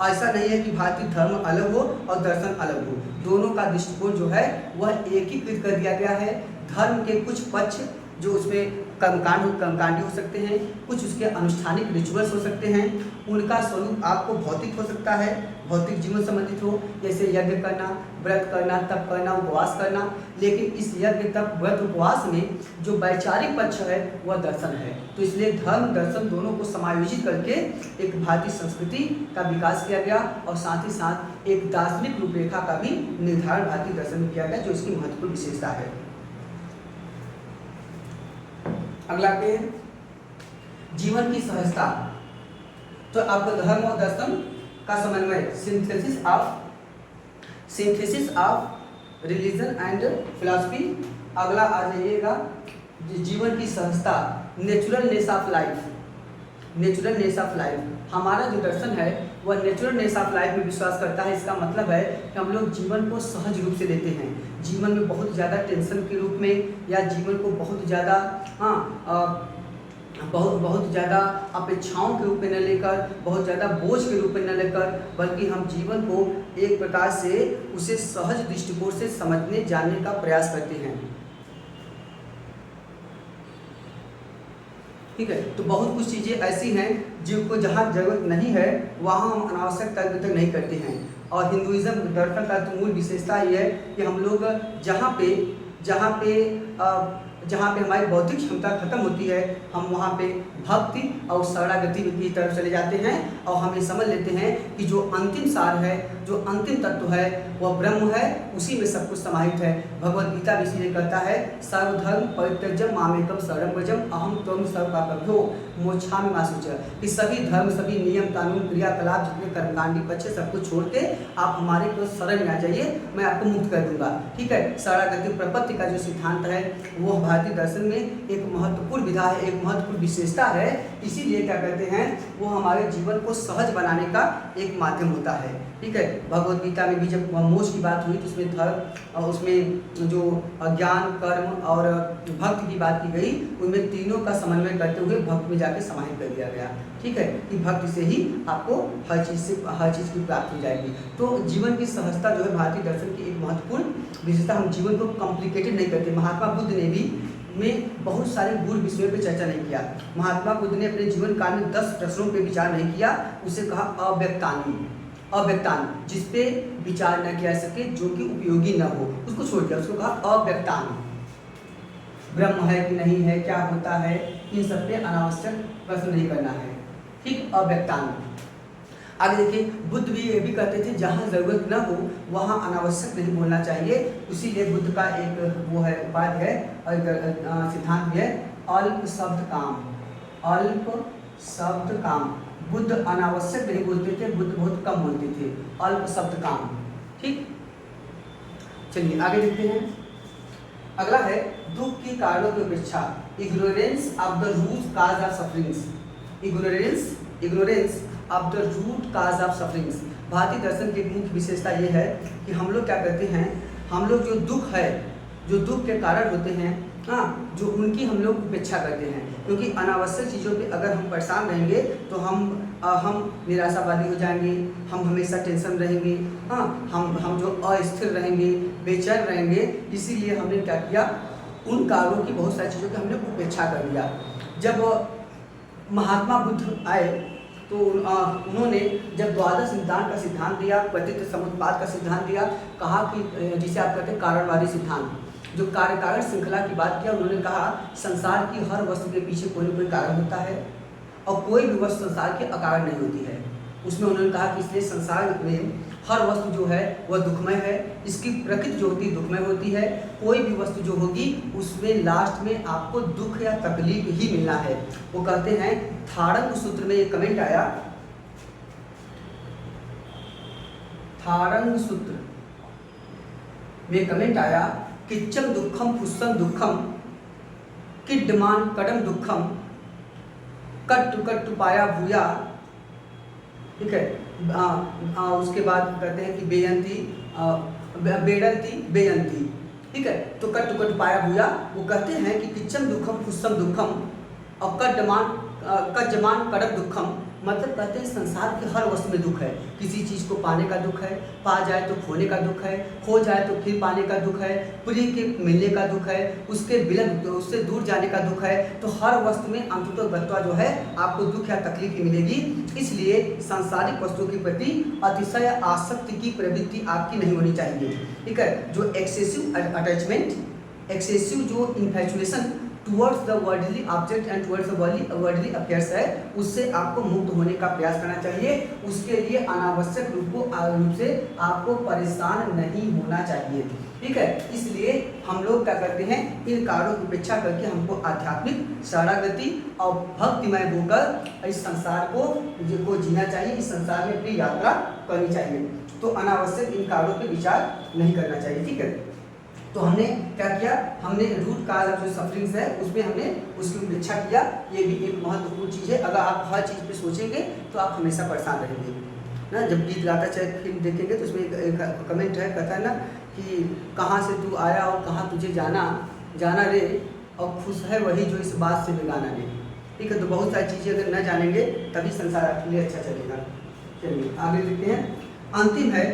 ऐसा नहीं है कि भारतीय धर्म अलग हो और दर्शन अलग हो, दोनों का दृष्टिकोण जो है वह एकीकृत कर दिया गया है। धर्म के कुछ पक्ष जो उसमें कर्मकांडी हो सकते हैं, कुछ उसके अनुष्ठानिक रिचुअल्स हो सकते हैं, उनका स्वरूप आपको भौतिक हो सकता है, भौतिक जीवन संबंधित हो, जैसे यज्ञ करना, व्रत करना, तप करना, उपवास करना। लेकिन इस यज्ञ, तप, व्रत, उपवास में जो वैचारिक पक्ष है वह दर्शन है। तो इसलिए धर्म दर्शन दोनों को समायोजित करके एक भारतीय संस्कृति का विकास किया गया और साथ ही साथ एक दार्शनिक रूपरेखा का भी निर्धारण भारतीय दर्शन में किया गया, जो इसकी महत्वपूर्ण विशेषता है। अगला पे जीवन की सहजता। तो आपको धर्म और दर्शन का समन्वय, synthesis of religion and philosophy. अगला आ जाइएगा जीवन की सहजता, नेचुरलनेस ऑफ लाइफ। हमारा जो दर्शन है वह नेचुरलनेस ऑफ लाइफ में विश्वास करता है। इसका मतलब है कि हम लोग जीवन को सहज रूप से लेते हैं। जीवन में बहुत ज़्यादा टेंशन के रूप में या जीवन को बहुत ज़्यादा बहुत ज़्यादा अपेक्षाओं के रूप में न लेकर, बहुत ज़्यादा बोझ के रूप में न लेकर, बल्कि हम जीवन को एक प्रकार से उसे सहज दृष्टिकोण से समझने जानने का प्रयास करते हैं। ठीक है, तो बहुत कुछ चीज़ें ऐसी हैं जिनको जहाँ जरूरत नहीं है वहाँ हम अनावश्यक तर्क तक नहीं करते हैं। और हिंदुइज्म दर्शन का तो मूल विशेषता ये है कि हम लोग जहाँ पे हमारी बौद्धिक क्षमता खत्म होती है, हम वहाँ पे भक्ति और शरणागति की तरफ चले जाते हैं और हम ये समझ लेते हैं कि जो अंतिम सार है, जो अंतिम तत्व है वह ब्रह्म है, उसी में सब कुछ समाहित है। भगवद गीता भी इसीलिए कहता है सर्वधर्म परित्यज्य मामेकम शरणं व्रजम अहम त्वं सर्वपापेभ्यो मोक्षामि मा शुचः, कि सभी धर्म, सभी नियम कानून क्रियाकलाप जितने कर्मकांडी पक्ष है सब कुछ छोड़ के आप हमारे को शरण में आ जाइए, मैं आपको मुक्त कर दूंगा। ठीक है, शरणागति प्रपत्ति का जो सिद्धांत है वो भारतीय दर्शन में एक महत्वपूर्ण विधा है, एक महत्वपूर्ण विशेषता है। इसीलिए क्या कहते हैं, वो हमारे जीवन को सहज बनाने का एक माध्यम होता है। ठीक है, भगवद गीता में भी जब मोक्ष की बात हुई तो उसमें धर्म और उसमें जो ज्ञान, कर्म और भक्ति की बात की गई, उनमें तीनों का समन्वय करते हुए भक्ति में जाके समाहित कर दिया गया। ठीक है, कि भक्ति से ही आपको हर चीज़ की प्राप्ति हो जाएगी। तो जीवन की सहजता जो है भारतीय दर्शन की एक महत्वपूर्ण विशेषता। हम जीवन को कॉम्प्लिकेटेड नहीं करते। महात्मा बुद्ध ने भी में बहुत सारे गूढ़ विषयों पर चर्चा नहीं किया। महात्मा बुद्ध ने अपने जीवन काल में 10 प्रश्नों पर विचार नहीं किया। उसे कहा अव्यक्तान, जिस पे विचार न किया सके, जो कि उपयोगी न हो, उसको छोड़ दिया। उसको कहा अव्यक्तान, ब्रह्म है कि नहीं है, क्या होता है, इन सब पे अनावश्यक प्रश्न नहीं करना है। ठीक, अव्यक्तान। आगे देखिए, बुद्ध भी ये भी कहते थे जहाँ जरूरत न हो वहाँ अनावश्यक नहीं बोलना चाहिए। इसीलिए बुद्ध का एक वो है उपाय है और सिद्धांत भी है, अल्प शब्द काम। बुद्ध अनावश्यक नहीं बोलते थे, बुद्ध बहुत कम बोलते थे, अल्प शब्द काम। ठीक, चलिए आगे देखते हैं। अगला है दुख के कारणों की उपेक्षा, ignorance of the root cause of sufferings. Ignorance of the root cause of sufferings. भारतीय दर्शन की एक मुख्य विशेषता ये है कि हम लोग क्या करते हैं, हम लोग जो दुख है, जो दुख के कारण होते हैं, जो उनकी हम लोग उपेक्षा करते हैं। क्योंकि अनावश्यक चीज़ों पे अगर हम परेशान रहेंगे तो हम निराशावादी हो जाएंगे, हम हमेशा टेंशन रहेंगे, हम जो अस्थिर रहेंगे, बेचैन रहेंगे। इसीलिए हमने क्या किया, उन कार्यों की बहुत सारी चीज़ों की हमने उपेक्षा कर दिया। जब महात्मा बुद्ध आए तो उन्होंने जब द्वादश निदान का सिद्धांत दिया, पतित समुत्पाद का सिद्धांत दिया, कहा कि जिसे आप कहते हैं कारणवादी सिद्धांत, जो कार्य कारण श्रृंखला की बात किया। उन्होंने कहा संसार की हर वस्तु के पीछे कोई न कोई कारण होता है और कोई भी वस्तु संसार के अकारण नहीं होती है। उसमें उन्होंने कहा कि इसलिए संसार में हर वस्तु जो है वह दुखमय है, इसकी प्रकृति जो होती है दुखमय होती है। कोई भी वस्तु जो होगी उसमें लास्ट में आपको दुख या तकलीफ ही मिलना है। वो कहते हैं, थारंग सूत्र में एक कमेंट आया, थारंग सूत्र में कमेंट आया, किच्चम दुखम पुष्पम दुखम किड्डमान कड़म दुखम कट्टु कट्टु पाया भूया। ठीक है, उसके बाद कहते हैं कि बेडंती बेयंती। ठीक है, तो कट्टु कट्टु पाया भूया। वो कहते हैं कि किच्चम दुखम पुष्पम दुखम और कज्जमान कड़म दुखम, मतलब कहते हैं संसार की हर वस्तु में दुख है। किसी चीज़ को पाने का दुख है, पा जाए तो खोने का दुख है, खो जाए तो फिर पाने का दुख है, प्रिय के मिलने का दुख है, उसके विलग उससे दूर जाने का दुख है। तो हर वस्तु में अंततः गत्वा जो है आपको दुख या तकलीफ ही मिलेगी। इसलिए सांसारिक वस्तुओं के प्रति अतिशय आसक्ति की प्रवृत्ति आपकी नहीं होनी चाहिए। ठीक है, जो एक्सेसिव अटैचमेंट, एक्सेसिव जो infatuation towards the worldly object and towards the worldly affairs है, उससे आपको मुक्त होने का प्रयास करना चाहिए। उसके लिए अनावश्यक रूप से आपको परेशान नहीं होना चाहिए। ठीक है, इसलिए हम लोग क्या करते हैं, इन कार्यों की उपेक्षा करके हमको आध्यात्मिक शरणागति और भक्तिमय होकर इस संसार को जीना चाहिए, इस संसार में अपनी यात्रा करनी चाहिए। तो अनावश्यक इन कार्यों पर विचार नहीं करना चाहिए। ठीक है, तो हमने क्या किया, हमने रूट काज ऑफ जो सफरिंग्स है उसमें हमने उसकी उपेक्षा किया। ये भी एक महत्वपूर्ण चीज़ है। अगर आप हर चीज़ पे सोचेंगे तो आप हमेशा परेशान रहेंगे। ना, जब गीत गाता चाहे फिल्म देखेंगे तो उसमें एक कमेंट है, कहता है ना कि कहाँ से तू आया और कहाँ तुझे जाना, जाना रे, और खुश है वही जो इस बात से बेगाना रे। ठीक है, तो बहुत सारी चीज़ें अगर न जानेंगे तभी संसार आपके लिए अच्छा चलेगा। चलिए आगे लिखते हैं। अंतिम है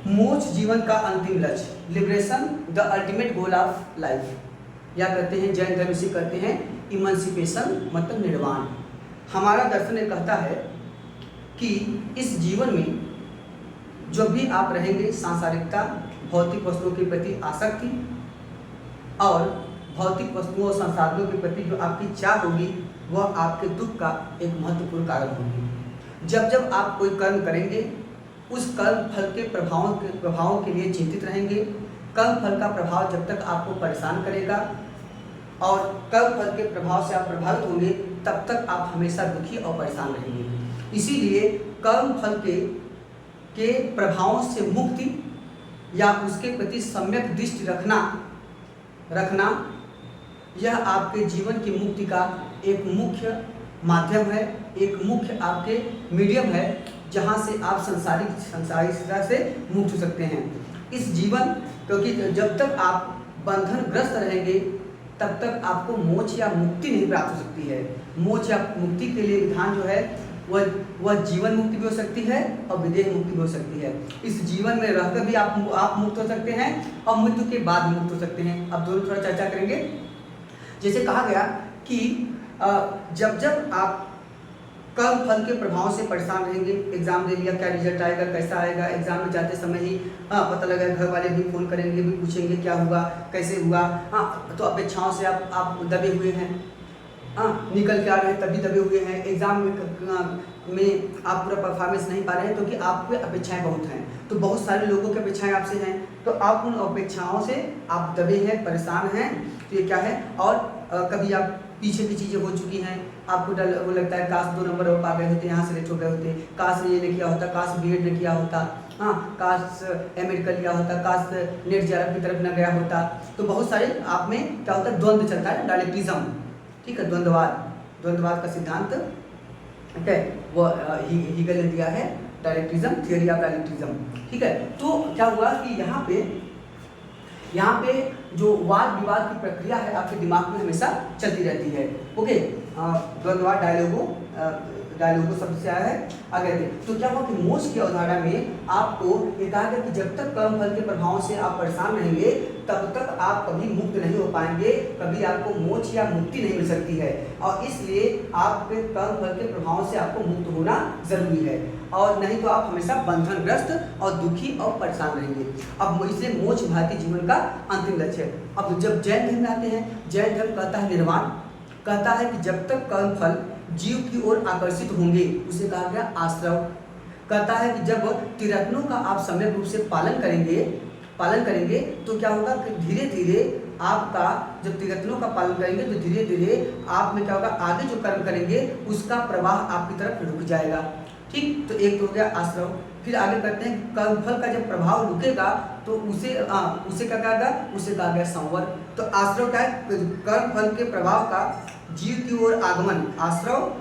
मोक्ष जीवन का अंतिम लक्ष्य, liberation the ultimate goal of life, या कहते हैं जैन धर्म से कहते हैं इमंसिपेशन, मतलब निर्वाण। हमारा दर्शन ये कहता है कि इस जीवन में जब भी आप रहेंगे, सांसारिकता, भौतिक वस्तुओं के प्रति आसक्ति और भौतिक वस्तुओं और संसाधनों के प्रति जो आपकी चाह होगी, वह आपके दुख का एक महत्वपूर्ण कारण होगी। जब जब आप कोई कर्म करेंगे, उस कर्म फल के प्रभावों के लिए चिंतित रहेंगे। कर्म फल का प्रभाव जब तक आपको परेशान करेगा और कर्म फल के प्रभाव से आप प्रभावित होंगे, तब तक आप हमेशा दुखी और परेशान रहेंगे। इसीलिए कर्म फल के प्रभावों से मुक्ति या उसके प्रति सम्यक दृष्टि रखना यह आपके जीवन की मुक्ति का एक मुख्य माध्यम है, एक मुख्य आपके मीडियम है, जहाँ से आप संसारिकता से मुक्त हो सकते हैं। इस जीवन, क्योंकि जब तक आप बंधनग्रस्त रहेंगे तब तक आपको मोक्ष या मुक्ति नहीं प्राप्त हो सकती है। मोक्ष या मुक्ति के लिए विधान जो है वह जीवन मुक्ति भी हो सकती है और विदेह मुक्ति भी हो सकती है। इस जीवन में रहकर भी आप मुक्त हो सकते हैं और मृत्यु के बाद भी मुक्त हो सकते हैं। अब दोनों थोड़ा चर्चा करेंगे। जैसे कहा गया कि जब जब आप कर्म फल के प्रभाव से परेशान रहेंगे, एग्जाम दे लिया, क्या रिजल्ट आएगा, कैसा आएगा, एग्जाम में जाते समय ही पता लगा, घर वाले भी फ़ोन करेंगे, भी पूछेंगे क्या हुआ, कैसे हुआ, तो अपेक्षाओं से आप दबे हुए हैं, निकल के आ रहे हैं तभी दबे हुए हैं, एग्जाम में आप पूरा परफॉर्मेंस नहीं पा रहे हैं क्योंकि आपके अपेक्षाएं बहुत हैं। तो बहुत सारे लोगों की अपेक्षाएं आपसे हैं, तो आप उन अपेक्षाओं से आप दबे हैं, परेशान हैं। तो ये क्या है, और कभी आप पीछे की चीज़ें हो चुकी हैं, आपको वो लगता है काश 2 नंबर और पा गए होते, यहाँ से लेट हो गए होते, काश ये नहीं किया होता, काश बीएड ने किया होता, काश एमएड कर लिया होता, काश नेट जेआरएफ की तरफ न गया होता। तो बहुत सारे आप में क्या होता है, द्वंद्व चलता है, डायलेक्टिज्म। ठीक है, द्वंद्ववाद का सिद्धांत, ठीक है, वो हीगल ने दिया है, डायलेक्टिज्म, थियरी ऑफ डायलेक्टिज्म। ठीक है, तो क्या हुआ कि यहाँ पे जो वाद विवाद की प्रक्रिया है आपके दिमाग में हमेशा चलती रहती है। ओके, द्वंद्ववाद डायलोगो शब्द से आया है। आगे तो क्या हुआ कि मोक्ष की अवधारणा में आपको ये कहा गया कि जब तक कर्म फल के प्रभावों से आप परेशान रहेंगे तब तक आप कभी मुक्त नहीं हो पाएंगे, कभी आपको मोक्ष या मुक्ति नहीं मिल सकती है, और इसलिए आपके कर्म फल के प्रभावों से आपको मुक्त होना जरूरी है, और नहीं तो आप हमेशा बंधनग्रस्त और दुखी और परेशान रहेंगे। अब इसलिए मोक्ष भारतीय जीवन का अंतिम लक्ष्य है। अब जब जैन धर्म में आते हैं, जैन धर्म कहता है निर्वाण, कहता है कि जब तक कर्म फल जीव की ओर आकर्षित होंगे, उसे कहा गया आश्रव। कहता है कि जब त्रिरत्नों का आप सम्यक रूप से पालन करेंगे तो क्या होगा कि धीरे धीरे आपका, जब त्रिरत्नों का पालन करेंगे तो धीरे धीरे आप में क्या होगा, आगे जो कर्म करेंगे उसका प्रवाह आपकी तरफ रुक जाएगा। ठीक, तो एक तो हो गया आश्रव। फिर आगे करते हैं कर्मफल का जब प्रभाव रुकेगा तो उसे क्या कहा गया, उसे कहा गया संवर। तो आश्रव क्या है, कर्मफल के प्रभाव का जीव की ओर आगमन, आश्रव,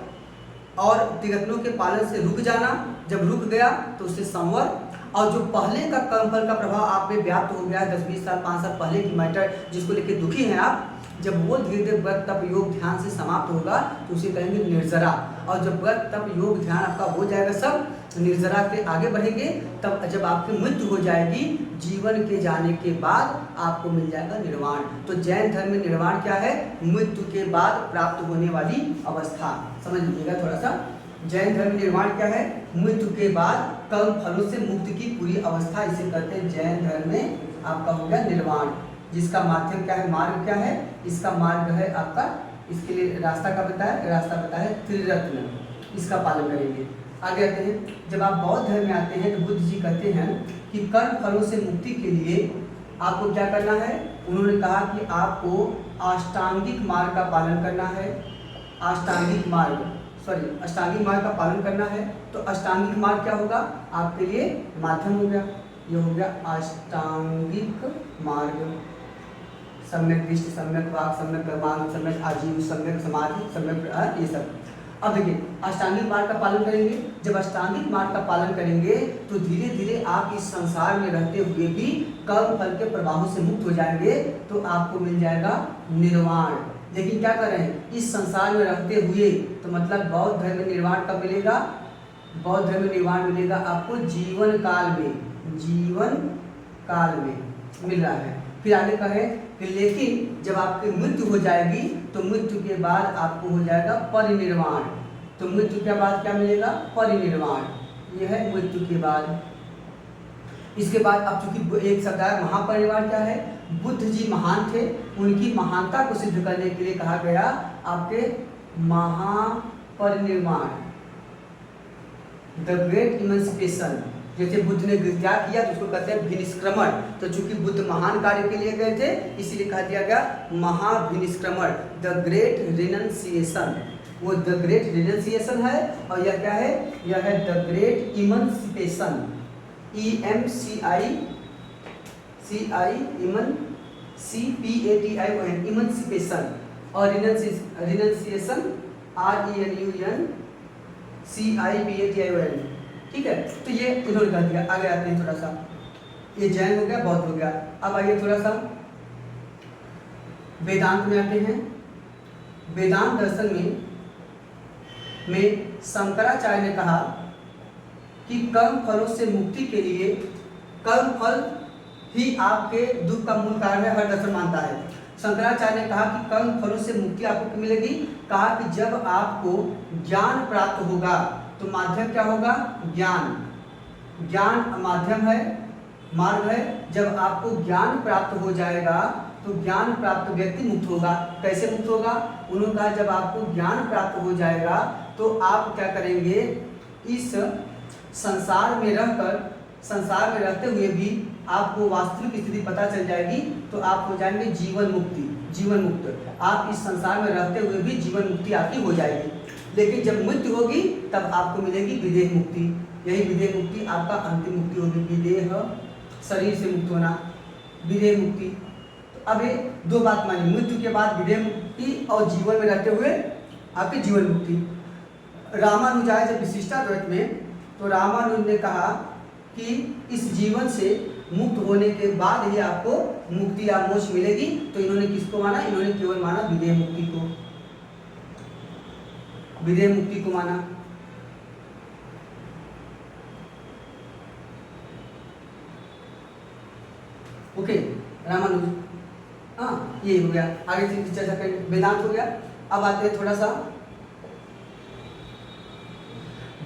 और त्रिरत्नों के पालन से रुक जाना, जब रुक गया तो उसे संवर। और जो पहले का कर्मफल का प्रभाव आप पे व्याप्त हो गया है 10-20 साल 5 साल पहले की मैटर, जिसको लेकर दुखी हैं आप, जब वो धीरे धीरे व्रत तप योग ध्यान से समाप्त होगा तो उसे कहेंगे निर्जरा। और जब व्रत तप योग ध्यान आपका हो जाएगा, सब निर्जरा के आगे बढ़ेंगे, तब जब आपकी मृत्यु हो जाएगी, जीवन के जाने के बाद आपको मिल जाएगा निर्वाण। तो जैन धर्म में निर्वाण क्या है, मृत्यु के बाद प्राप्त होने वाली अवस्था। समझ लीजिएगा थोड़ा सा, जैन धर्म निर्वाण क्या है, मृत्यु के बाद कर्म फलों से मुक्ति की पूरी अवस्था, इसे कहते हैं जैन धर्म में आपका हो गया निर्वाण। जिसका माध्यम क्या है, मार्ग क्या है, इसका मार्ग है आपका, इसके लिए रास्ता का रास्ता बताया त्रिरत्न, इसका पालन करेंगे। आगे आते हैं, जब आप बौद्ध धर्म में आते हैं तो बुद्ध जी कहते हैं कि कर्म फलों से मुक्ति के लिए आपको क्या करना है, उन्होंने कहा कि आपको अष्टांगिक मार्ग का पालन करना है, अष्टांगिक मार्ग का पालन करना है। तो अष्टांगिक मार्ग क्या होगा, आपके लिए माध्यम हो गया, ये हो गया अष्टांगिक मार्ग, सम्यक दृष्टि, सम्यक वाक, सम्यक कर्मांग, सम्यक आजीव, सम्यक समाधि, सम्यक ये सब। अब देखिए, अष्टांगिक मार्ग का पालन करेंगे। जब अष्टांगिक मार्ग का पालन करेंगे तो धीरे धीरे आप इस संसार में रहते हुए भी कर्म फल के प्रभावों से मुक्त हो जाएंगे, तो आपको मिल जाएगा निर्वाण। लेकिन क्या करें, इस संसार में रहते हुए, तो मतलब बौद्ध धर्म में निर्वाण कब मिलेगा? बौद्ध धर्म में निर्वाण मिलेगा आपको जीवन काल में, जीवन काल में मिल रहा है। फिर आगे कहे कि लेकिन जब आपकी मृत्यु हो जाएगी तो मृत्यु के बाद आपको हो जाएगा परिनिर्वाण। तो मृत्यु के बाद क्या मिलेगा? परिनिर्वाण। यह है मृत्यु के बाद। इसके बाद अब चूंकि एक शब्द है महापरिनिर्वाण, क्या है? बुद्ध जी महान थे, उनकी महानता को सिद्ध करने के लिए कहा गया आपके महापरिनिर्वाण, द ग्रेट इमेंसिपेशन। जैसे बुद्ध ने त्याग किया तो उसको कहते हैं विनिष्क्रमण। तो चूंकि बुद्ध महान कार्य के लिए गए थे इसीलिए कहा दिया गया महाविनिष्क्रमण, द ग्रेट रिनंसिएशन। वो द ग्रेट रिनंसिएशन है। और यह क्या है? यह है the great emancipation, emancipation, emancipation. और रिनंसिएशन RENUNCIPATION। ठीक है, तो ये इन्होंने कह दिया। आगे आते हैं थोड़ा सा, ये जैन हो गया, बौद्ध हो गया। अब आइए थोड़ा सा वेदांत में आते हैं। वेदांत दर्शन में शंकराचार्य ने कहा कि कर्म फलों से मुक्ति के लिए कर्म फल ही आपके दुख का मूल कारण है, हर दर्शन मानता है। शंकराचार्य ने कहा कि कर्म फलों से मुक्ति आपको मिलेगी। कहा कि जब आपको ज्ञान प्राप्त होगा तो माध्यम क्या होगा? ज्ञान। ज्ञान माध्यम है, मार्ग है। जब आपको ज्ञान प्राप्त हो जाएगा तो ज्ञान प्राप्त व्यक्ति मुक्त होगा। कैसे मुक्त होगा? उन्होंने कहा जब आपको ज्ञान प्राप्त हो जाएगा तो आप क्या करेंगे, इस संसार में रहकर, संसार में रहते हुए भी आपको वास्तविक स्थिति पता चल जाएगी, तो आप हो जाएंगे जीवन मुक्ति, जीवन मुक्त। आप इस संसार में रहते हुए भी जीवन मुक्ति आपकी हो जाएगी। लेकिन जब मृत्यु होगी तब आपको मिलेगी विदेह मुक्ति। यही विदेह मुक्ति आपका अंतिम मुक्ति होगी। विदेह शरीर से मुक्त होना, विदेह मुक्ति। तो अब ये दो बात मानी, मृत्यु के बाद विदेह मुक्ति और जीवन में रहते हुए आपकी जीवन मुक्ति। रामानुजाय जब विशिष्टाद्वैत में, तो रामानुज ने कहा कि इस जीवन से मुक्त होने के बाद ही आपको मुक्ति या मोक्ष मिलेगी। तो इन्होंने किसको माना? इन्होंने केवल माना विदेह मुक्ति को, विदेह मुक्ति को माना। ओके, रामानुज, हाँ ये हो गया। आगे से चर्चा करें, वेदांत हो गया। अब आते हैं थोड़ा सा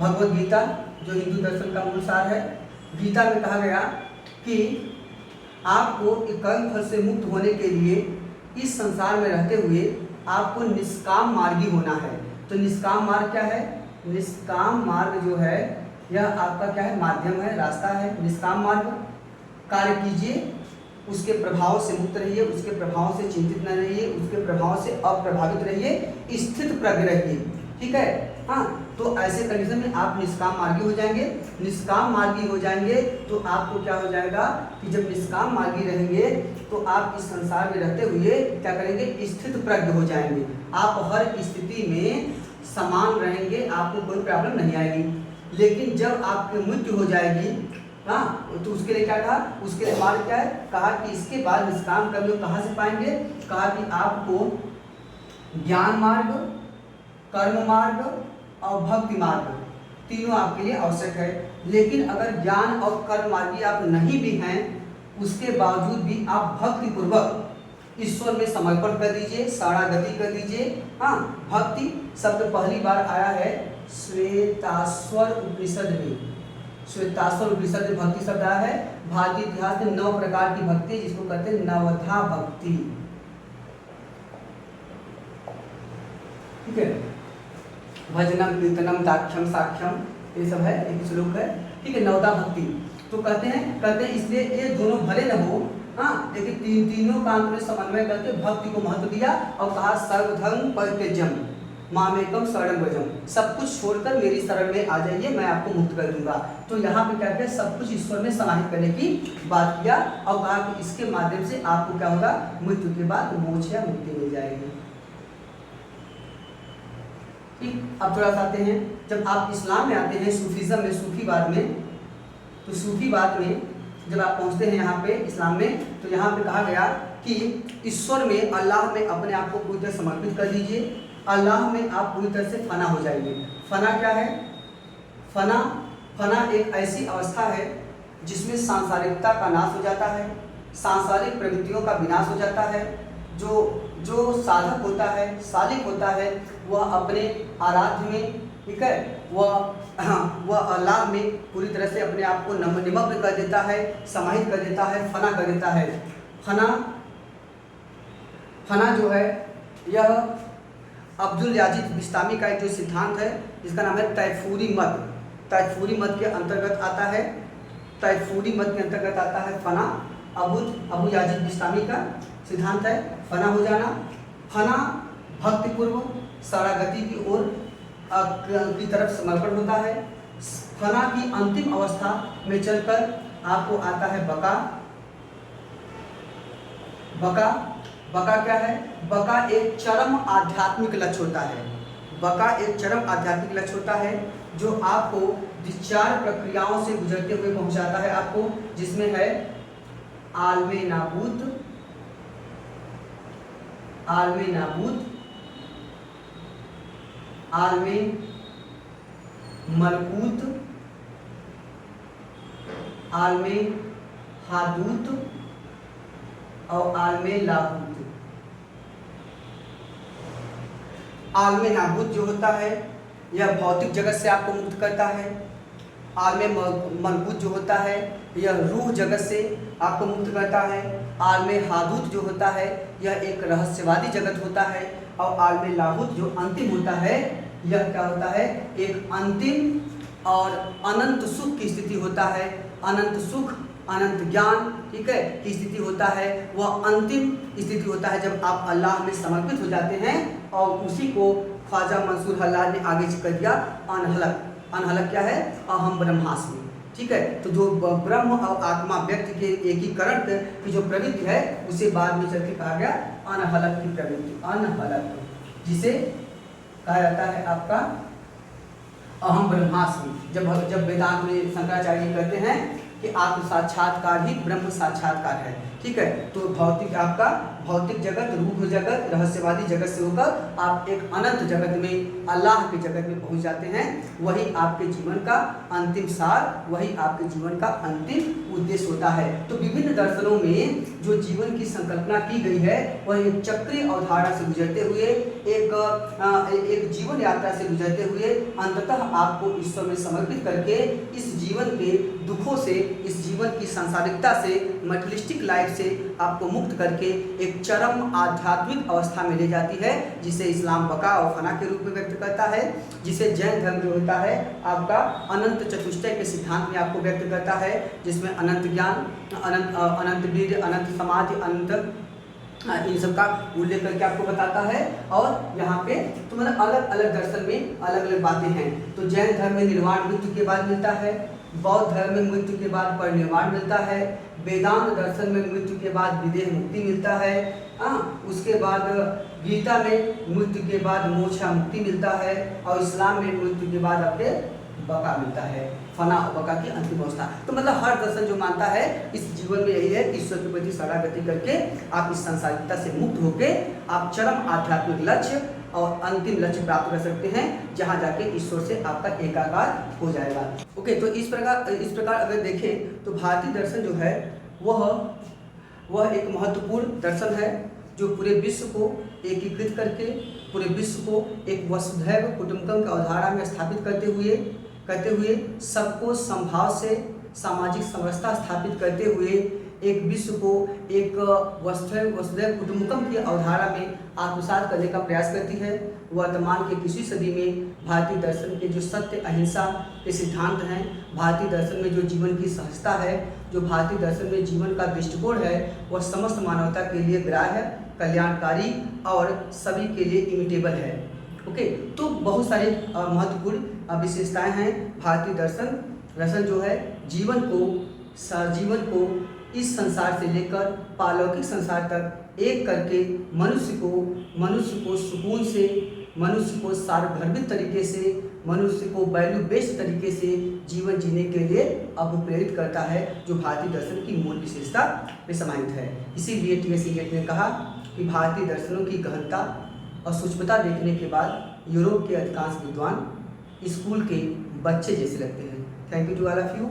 भगवद गीता, जो हिंदू दर्शन का मूल सार है। गीता में कहा गया कि आपको कर्म फल से मुक्त होने के लिए इस संसार में रहते हुए आपको निष्काम मार्गी होना है। तो निष्काम मार्ग क्या है? निष्काम मार्ग जो है यह आपका क्या है? माध्यम है, रास्ता है। निष्काम मार्ग, कार्य कीजिए, उसके प्रभाव से मुक्त रहिए, उसके प्रभाव से चिंतित न रहिए, उसके प्रभाव से अप्रभावित रहिए, स्थित प्रज्ञ रहिए। ठीक है, हाँ। तो ऐसे कंडीशन में आप निष्काम मार्गी हो जाएंगे। निष्काम मार्गी हो जाएंगे तो आपको क्या हो जाएगा कि जब निष्काम मार्गी रहेंगे तो आप इस संसार में रहते हुए क्या करेंगे? स्थित प्रज्ञ हो जाएंगे। आप हर स्थिति में समान रहेंगे, आपको कोई प्रॉब्लम नहीं आएगी। लेकिन जब आपकी मृत्यु हो जाएगी, हाँ, तो उसके लिए क्या कहा? उसके लिए मार्ग क्या है? कहा कि इसके बाद निष्काम कर्म कहाँ से पाएंगे? कहा कि आपको ज्ञान मार्ग, कर्म मार्ग और भक्ति मार्ग, तीनों आपके लिए आवश्यक है। लेकिन अगर ज्ञान और कर्म मार्गी आप नहीं भी हैं, उसके बावजूद भी आप भक्ति पूर्वक ईश्वर में समर्पण कर दीजिए, शरणागति कर दीजिए। हाँ, भक्ति शब्द पहली बार आया है श्वेताश्वर उपनिषद में। श्वेताश्वर उपनिषद में भक्ति शब्द आया है। भारतीय इतिहास में 9 प्रकार की भक्ति, जिसको कहते हैं नवधा भक्ति। ठीक है, भजनम कीर्तनम दाख्यम साख्यम, ये सब है, एक श्लोक है। ठीक है, नवधा भक्ति। तो कहते हैं इसलिए ये दोनों भले न हो, हाँ, लेकिन तीनों का अंत में समन्वय करके भक्ति को महत्व दिया और कहा सर्वधर्म परित्यज्यम मामेकम शरणं व्रजम। सब कुछ छोड़कर मेरी शरण में आ जाइए, मैं आपको मुक्त कर दूंगा। तो यहाँ पे क्या किया? सब कुछ ईश्वर में समाहित करने की बात किया और कहा कि इसके माध्यम से आपको क्या होगा? मृत्यु के बाद मोक्ष या मुक्ति मिल जाएगी। ठीक, अब थोड़ा सा आते हैं, जब आप इस्लाम में आते हैं, सूफीज़म में, सूफीवाद में, तो सूफीवाद में जब आप पहुंचते हैं यहाँ पे इस्लाम में, तो यहाँ पे कहा गया कि ईश्वर में, अल्लाह में अपने आप को पूरी तरह समर्पित कर दीजिए, अल्लाह में आप पूरी तरह से फना हो जाएंगे। फना क्या है? फना एक ऐसी अवस्था है जिसमें सांसारिकता का नाश हो जाता है, सांसारिक प्रवृत्तियों का विनाश हो जाता है। जो साधक होता है, सालिक होता है, वह अपने आराध्य में, ठीक है, वह अल्लाह में पूरी तरह से अपने आप को निमग्न कर देता है, समाहित कर देता है, फना कर देता है। फना जो है, यह अब्दुल याजिद बिस्तामी का एक जो सिद्धांत है, जिसका नाम है तैफूरी मत। तैफूरी मत के अंतर्गत आता है, तैफूरी मत के अंतर्गत आता है फना। अबू याजिद बिस्तामी का सिद्धांत है फना हो जाना। फना भक्तिपूर्व शरणागति की ओर की तरफ समर्पण होता है। फना की अंतिम अवस्था में चलकर आपको आता है बका। बका क्या है? बका एक चरम आध्यात्मिक लक्ष्य होता है। बका एक चरम आध्यात्मिक लक्ष्य होता है जो आपको विचार प्रक्रियाओं से गुजरते हुए पहुंचाता है आपको, जिसमें है आलमे नाबूद, आलमे मलकूत, आलमे हादूत और आलमे लाहूत। आलमे नाबूत जो होता है, यह भौतिक जगत से आपको मुक्त करता है। आलमे मलकूत जो होता है, यह रूह जगत से आपको मुक्त करता है। आलमे हादूत जो होता है, यह एक रहस्यवादी जगत होता है। और आलमे लाहूत जो अंतिम होता है, यह क्या होता है? एक अंतिम और अनंत सुख की स्थिति होता है। अनंत सुख, अनंत ज्ञान, ठीक है, की स्थिति होता है। वह अंतिम स्थिति होता है जब आप अल्लाह में समर्पित हो जाते हैं। और उसी को ख्वाजा मंसूर हल्लाज ने आगे कर दिया अनहलक। अनहलक क्या है? अहम ब्रह्मास्मि, ठीक है। तो जो ब्रह्म और आत्मा व्यक्ति के एकीकरण की जो प्रवृत्ति है, उसे बाद में चल के कहा गया अनहलक की प्रवृत्ति। अनहलक जिसे कहा जाता है आपका अहम ब्रह्मास्मि। जब वेदांत में शंकराचार्य कहते हैं कि आत्म साक्षात्कार ही ब्रह्म साक्षात्कार है, ठीक है। तो भौतिक, आपका भौतिक जगत, रूह जगत, रहस्यवादी जगत से होकर आप एक अनंत जगत में, अल्लाह के जगत में पहुंच जाते हैं। वही आपके जीवन का अंतिम सार, वही आपके जीवन का अंतिम उद्देश्य होता है। तो विभिन्न दर्शनों में जो जीवन की संकल्पना की गई है, वह एक चक्रीय अवधारणा से गुजरते हुए, एक जीवन यात्रा से गुजरते हुए अंततः आपको ईश्वर में समर्पित करके इस जीवन के दुखों से, इस जीवन की सांसारिकता से, मटेरियलिस्टिक लाइफ से आपको मुक्त करके एक चरम आध्यात्मिक अवस्था में ले जाती है, जिसे इस्लाम बका और फना के रूप में व्यक्त करता है, जिसे जैन धर्म जो होता है आपका अनंत चतुष्टय के सिद्धांत में आपको व्यक्त करता है, जिसमें अनंत ज्ञान, अनंत वीर्य, अनंत समाधि, अनंत इन सब का उल्लेख करके आपको बताता है। और यहाँ पे तो मतलब अलग अलग दर्शन में अलग अलग बातें हैं। तो जैन धर्म में निर्वाण मृत्यु के बाद मिलता है, बौद्ध धर्म में मृत्यु के बाद परिनिर्वाण मिलता है, वेदांत दर्शन में मृत्यु के बाद विदेह मुक्ति मिलता है, उसके बाद गीता में मृत्यु के बाद मोक्षा मुक्ति मिलता है, और इस्लाम में मृत्यु के बाद आपके बका मिलता है, फना और बका की अंतिम अवस्था। तो मतलब हर दर्शन जो मानता है इस जीवन में यही है, ईश्वर के प्रति शरणागति करके आप इस संसारिकता से मुक्त होके आप चरम आध्यात्मिक लक्ष्य और अंतिम लक्ष्य प्राप्त कर सकते हैं, जहां जाके ईश्वर से आपका एकाकार हो जाएगा। ओके, तो इस प्रकार अगर देखें तो भारतीय दर्शन जो है वह एक महत्वपूर्ण दर्शन है, जो पूरे विश्व को एकीकृत करके, पूरे विश्व को एक वसुधैव कुटुंबकम की अवधारणा में स्थापित करते हुए सबको समभाव से सामाजिक समरसता स्थापित करते हुए एक विश्व को एक वसुधैव कुटुंबकम की अवधारणा में आत्मसात करने का प्रयास करती है। वर्तमान के 21वीं सदी में भारतीय दर्शन के जो सत्य अहिंसा के सिद्धांत हैं, भारतीय दर्शन में जो जीवन की सहजता है, जो भारतीय दर्शन में जीवन का दृष्टिकोण है, वह समस्त मानवता के लिए ग्राह्य, कल्याणकारी और सभी के लिए इमिटेबल है। ओके, तो बहुत सारे महत्वपूर्ण विशेषताएं हैं भारतीय दर्शन जो है जीवन को इस संसार से लेकर पालौकिक संसार तक एक करके मनुष्य को सुकून से, मनुष्य को सार्वभौमिक तरीके से, मनुष्य को वैल्यू बेस्ड तरीके से जीवन जीने के लिए अभिप्रेरित करता है, जो भारतीय दर्शन की मूल विशेषता में समाहित है। इसीलिए टी.एस. इलियट ने कहा कि भारतीय दर्शनों की गहनता और सूक्ष्मता देखने के बाद यूरोप के अधिकांश विद्वान स्कूल के बच्चे जैसे लगते हैं। Thank you to all of you.